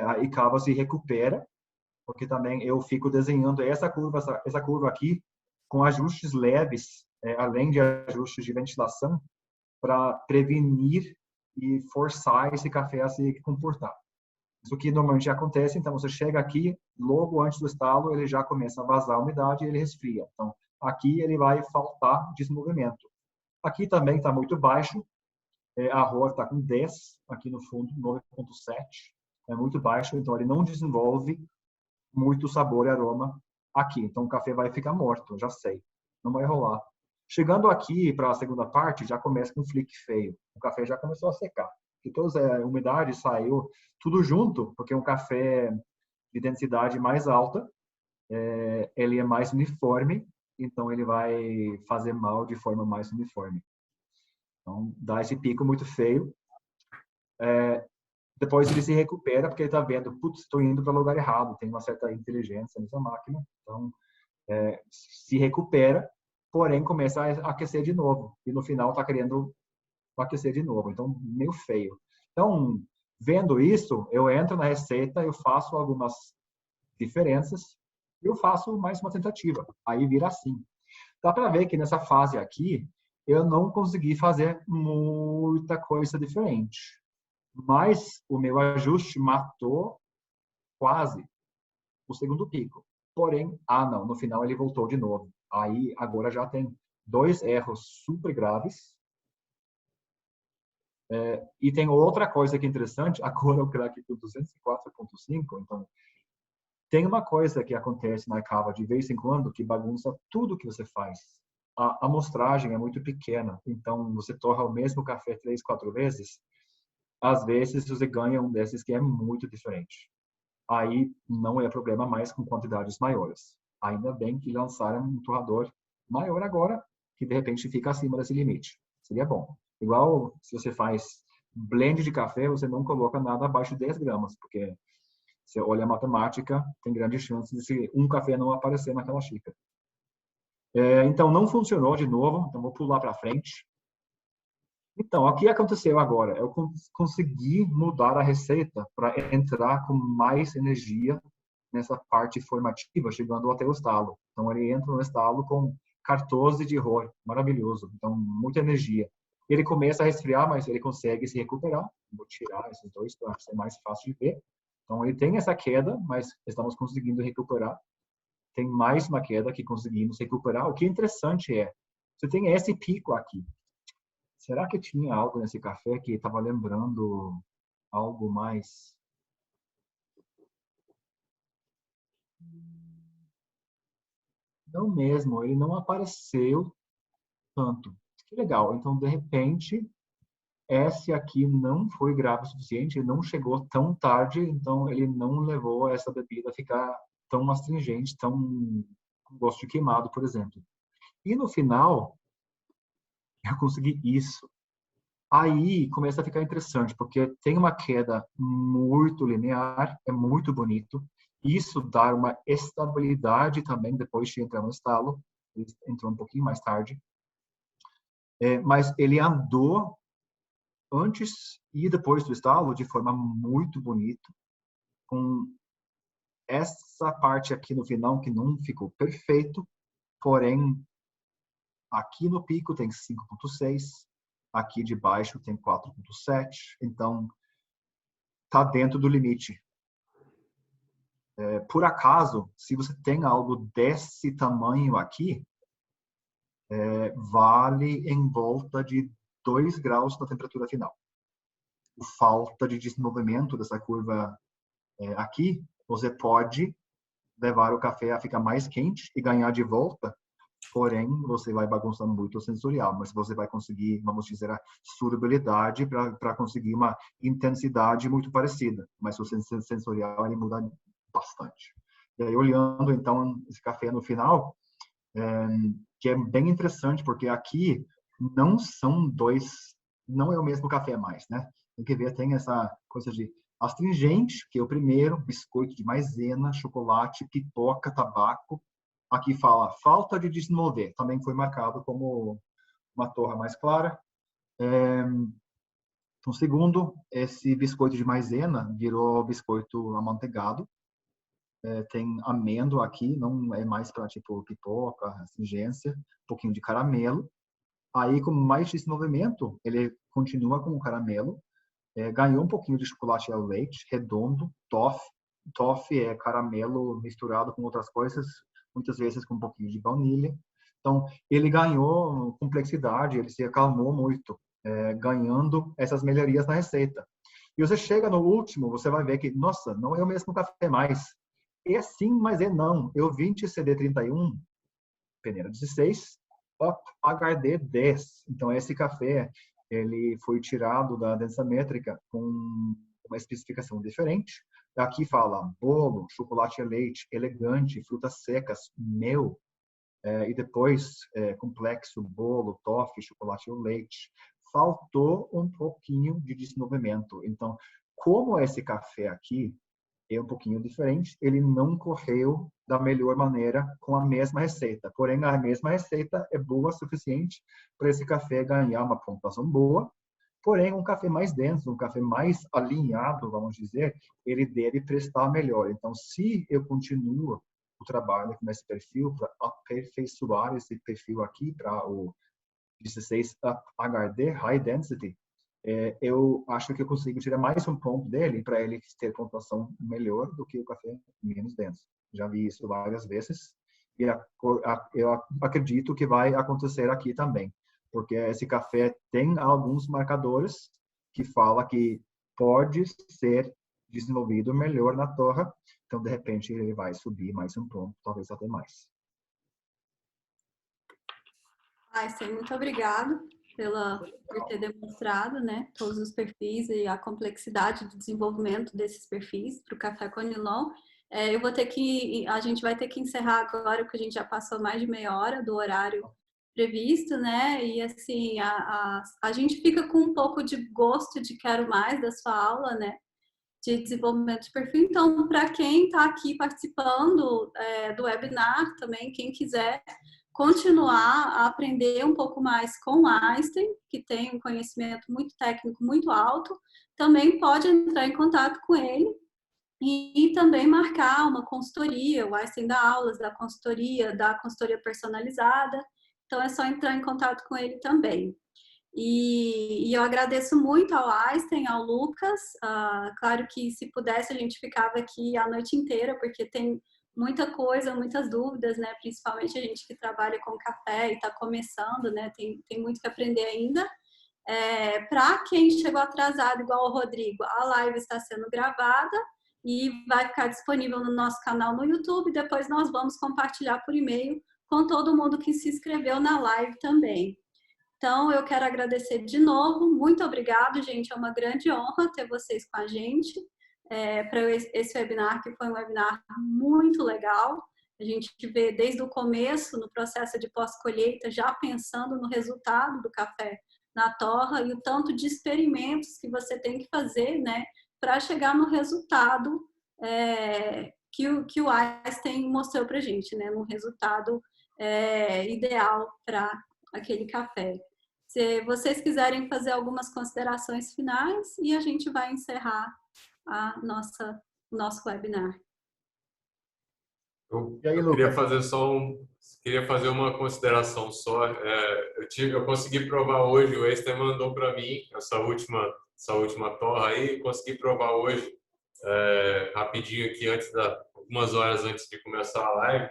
Aí cava se recupera, porque também eu fico desenhando essa curva aqui com ajustes leves, além de ajustes de ventilação, para prevenir e forçar esse café a se comportar. Isso que normalmente acontece, então você chega aqui, logo antes do estalo, ele já começa a vazar a umidade e ele resfria. Então, aqui ele vai faltar desenvolvimento. Aqui também está muito baixo, a ROR está com 10, aqui no fundo, 9,7. É muito baixo, então ele não desenvolve muito sabor e aroma aqui. Então o café vai ficar morto, já sei. Não vai rolar. Chegando aqui para a segunda parte, já começa com um flick feio. O café já começou a secar. E toda a umidade saiu tudo junto, porque um café de densidade mais alta, ele é mais uniforme, então ele vai fazer mal de forma mais uniforme. Então dá esse pico muito feio. Depois ele se recupera, porque ele está vendo, putz, estou indo para o lugar errado, tem uma certa inteligência nessa máquina, então se recupera, porém começa a aquecer de novo, e no final está querendo aquecer de novo, então meio feio. Então, vendo isso, eu entro na receita, eu faço algumas diferenças, e eu faço mais uma tentativa, aí vira assim. Dá para ver que nessa fase aqui, eu não consegui fazer muita coisa diferente. Mas o meu ajuste matou quase o segundo pico. Porém, não, no final ele voltou de novo. Aí agora já tem 2 erros super graves. E tem outra coisa que é interessante, agora eu craquei por 204,5, então tem uma coisa que acontece na cava de vez em quando que bagunça tudo que você faz. A amostragem é muito pequena, então você torra o mesmo café 3, 4 vezes, às vezes você ganha um desses que é muito diferente. Aí não é problema mais com quantidades maiores. Ainda bem que lançaram um torrador maior agora, que de repente fica acima desse limite. Seria bom. Igual se você faz blend de café, você não coloca nada abaixo de 10 gramas, porque você olha a matemática, tem grande chance de um café não aparecer naquela xícara. Então não funcionou de novo, então vou pular para frente. Então, o que aconteceu agora? Eu consegui mudar a receita para entrar com mais energia nessa parte formativa, chegando até o estalo. Então, ele entra no estalo com 14 de ROR, maravilhoso. Então, muita energia. Ele começa a resfriar, mas ele consegue se recuperar. Vou tirar esses dois para ser mais fácil de ver. Então, ele tem essa queda, mas estamos conseguindo recuperar. Tem mais uma queda que conseguimos recuperar. O que é interessante você tem esse pico aqui. Será que tinha algo nesse café que estava lembrando algo mais? Não mesmo, ele não apareceu tanto. Que legal. Então, de repente, esse aqui não foi grave o suficiente, ele não chegou tão tarde, então ele não levou essa bebida a ficar tão astringente, tão com gosto de queimado, por exemplo. E no final, eu consegui isso. Aí começa a ficar interessante, porque tem uma queda muito linear, é muito bonito. Isso dá uma estabilidade também depois de entrar no estalo. Ele entrou um pouquinho mais tarde. mas ele andou antes e depois do estalo de forma muito bonita, com essa parte aqui no final que não ficou perfeito, porém aqui no pico tem 5,6, aqui de baixo tem 4,7, então está dentro do limite. Por acaso, se você tem algo desse tamanho aqui, vale em volta de 2 graus da temperatura final. A falta de desenvolvimento dessa curva aqui, você pode levar o café a ficar mais quente e ganhar de volta, porém, você vai bagunçar muito o sensorial, mas você vai conseguir, vamos dizer, a solubilidade para conseguir uma intensidade muito parecida, mas o sensorial ele muda bastante. E aí, olhando, então, esse café no final, que é bem interessante, porque aqui não são não é o mesmo café mais, né? Tem que ver, tem essa coisa de astringente, que é o primeiro, biscoito de maisena, chocolate, pipoca, tabaco. Aqui fala falta de desenvolver, também foi marcado como uma torra mais clara. Então, segundo, esse biscoito de maisena virou biscoito amanteigado. Tem amêndoa aqui, não é mais para tipo pipoca, astringência, um pouquinho de caramelo. Aí, com mais desenvolvimento, ele continua com o caramelo, ganhou um pouquinho de chocolate ao leite, redondo, toffee. Toffee é caramelo misturado com outras coisas, muitas vezes com um pouquinho de baunilha. Então, ele ganhou complexidade, ele se acalmou muito, ganhando essas melhorias na receita. E você chega no último, você vai ver que, nossa, não é o mesmo café mais. É sim, mas é não. Eu 20 CD31, peneira 16, up HRD 10. Então, esse café, ele foi tirado da densamétrica com uma especificação diferente. Aqui fala bolo, chocolate e leite, elegante, frutas secas, mel. E depois, complexo, bolo, toffee, chocolate e leite. Faltou um pouquinho de desenvolvimento. Então, como esse café aqui é um pouquinho diferente, ele não correu da melhor maneira com a mesma receita. Porém, a mesma receita é boa o suficiente para esse café ganhar uma pontuação boa. Porém, um café mais denso, um café mais alinhado, vamos dizer, ele deve prestar melhor. Então, se eu continuo o trabalho com esse perfil para aperfeiçoar esse perfil aqui para o 16 HRD, High Density, eu acho que eu consigo tirar mais um ponto dele para ele ter pontuação melhor do que o café menos denso. Já vi isso várias vezes e eu acredito que vai acontecer aqui também, porque esse café tem alguns marcadores que fala que pode ser desenvolvido melhor na torra, então de repente ele vai subir mais um ponto, talvez até mais. Einstein, muito obrigado por ter demonstrado, né, todos os perfis e a complexidade de desenvolvimento desses perfis para o café Conilon. A gente vai ter que encerrar agora, porque a gente já passou mais de meia hora do horário previsto, né? E assim, a gente fica com um pouco de gosto de quero mais da sua aula, né? De desenvolvimento de perfil. Então, para quem está aqui participando do webinar também, quem quiser continuar a aprender um pouco mais com Einstein, que tem um conhecimento muito técnico, muito alto, também pode entrar em contato com ele e também marcar uma consultoria. O Einstein dá aulas da consultoria personalizada, então é só entrar em contato com ele também. E eu agradeço muito ao Einstein, ao Lucas. Claro que se pudesse a gente ficava aqui a noite inteira, porque tem muita coisa, muitas dúvidas, né? Principalmente a gente que trabalha com café e está começando, né? Tem muito que aprender ainda. Para quem chegou atrasado, igual o Rodrigo, a live está sendo gravada e vai ficar disponível no nosso canal no YouTube. Depois nós vamos compartilhar por e-mail com todo mundo que se inscreveu na live também. Então, eu quero agradecer de novo. Muito obrigado, gente. É uma grande honra ter vocês com a gente para esse webinar, que foi um webinar muito legal. A gente vê desde o começo, no processo de pós-colheita, já pensando no resultado do café na torra e o tanto de experimentos que você tem que fazer, né, para chegar no resultado que o Einstein mostrou para a gente, né, no resultado ideal para aquele café. se vocês quiserem fazer algumas considerações finais e a gente vai encerrar o nosso webinar. E aí, Eu queria Lucas? fazer queria fazer uma consideração só. Eu consegui provar hoje, o Esther mandou para mim essa última torra aí, consegui provar hoje, rapidinho aqui, algumas horas antes de começar a live,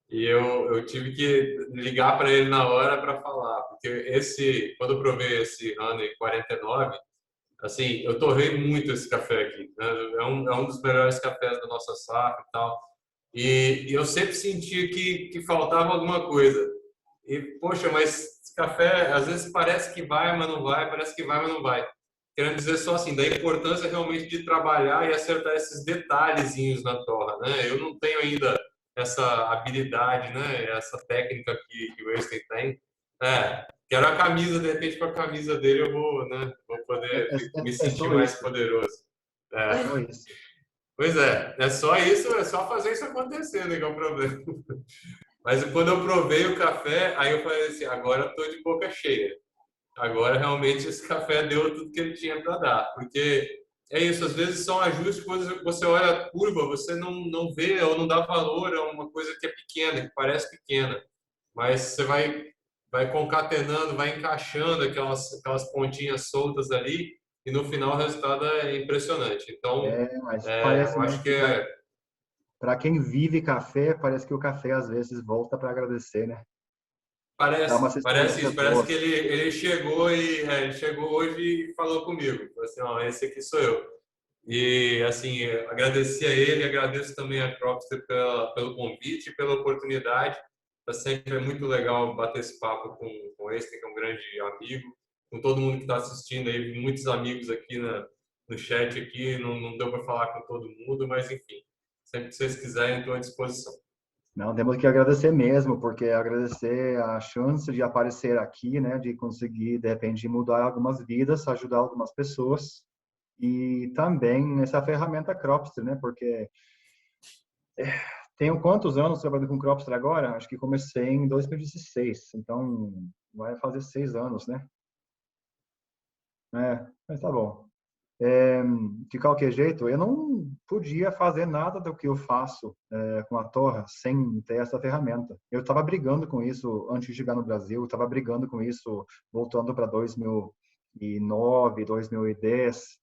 e eu tive que ligar para ele na hora para falar, porque quando eu provei esse Honey 49, assim, eu torrei muito esse café aqui, né? É um dos melhores cafés da nossa safra e tal. E eu sempre senti que faltava alguma coisa. E, poxa, mas esse café, às vezes parece que vai, mas não vai, parece que vai, mas não vai. Querendo dizer só assim, da importância realmente de trabalhar e acertar esses detalhezinhos na torra, né? Eu não tenho ainda essa habilidade, né? Essa técnica que o Einstein tem. Quero a camisa, de repente com a camisa dele eu vou, né? Vou poder me É sentir só mais isso. poderoso. É só isso. Pois é só isso, é só fazer isso acontecer, né, que é o problema. Mas quando eu provei o café, aí eu falei assim, agora eu tô de boca cheia. Agora realmente esse café deu tudo que ele tinha para dar, porque é isso, às vezes são ajustes, coisas que você olha a curva, você não vê ou não dá valor a uma coisa que é pequena, que parece pequena, mas você vai concatenando, vai encaixando aquelas pontinhas soltas ali e no final o resultado é impressionante. Então, Mas eu parece acho mesmo que que para quem vive café, parece que o café às vezes volta para agradecer, né? Dá umas parece experiências isso, parece boas. que ele chegou ele chegou hoje e falou comigo, falou assim, ó, esse aqui sou eu. E assim, agradeci a ele, agradeço também a Cropster pelo convite, pela oportunidade. Sempre é muito legal bater esse papo com esse, que é um grande amigo, com todo mundo que está assistindo aí, muitos amigos aqui no chat aqui, não deu para falar com todo mundo, mas enfim, sempre que vocês quiserem, estou à disposição. Não, temos que agradecer mesmo, porque agradecer a chance de aparecer aqui, né, de conseguir, de repente, mudar algumas vidas, ajudar algumas pessoas, e também essa ferramenta Cropster, né, porque tenho quantos anos trabalhando com Cropster agora? Acho que comecei em 2016, então vai fazer 6 anos, né? Mas tá bom. De qualquer jeito, eu não podia fazer nada do que eu faço com a Torra sem ter essa ferramenta. Eu estava brigando com isso antes de chegar no Brasil, estava brigando com isso voltando para 2009, 2010,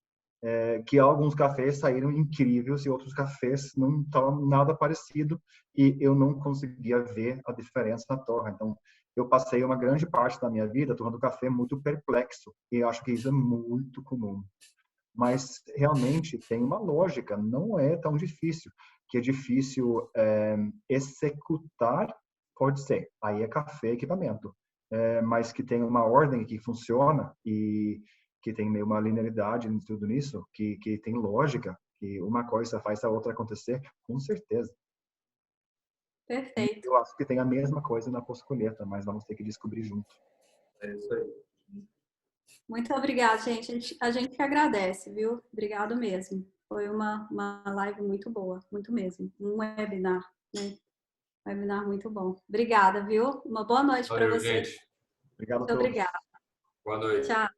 que alguns cafés saíram incríveis e outros cafés não estavam nada parecido e eu não conseguia ver a diferença na Torra. Então, eu passei uma grande parte da minha vida tomando café muito perplexo e eu acho que isso é muito comum. Mas realmente tem uma lógica, não é tão difícil. Que é difícil executar, pode ser. Aí é café equipamento. Mas que tem uma ordem que funciona e que tem meio uma linearidade em tudo nisso, que tem lógica, que uma coisa faz a outra acontecer, com certeza. Perfeito. Eu acho que tem a mesma coisa na pós-colheita, mas vamos ter que descobrir junto. É isso aí. Muito obrigada, gente. A gente que agradece, viu? Obrigado mesmo. Foi uma live muito boa, muito mesmo. Um webinar, né? Um webinar muito bom. Obrigada, viu? Uma boa noite para Valeu, você. gente. Obrigado a Muito todos. obrigada. Boa noite. Tchau.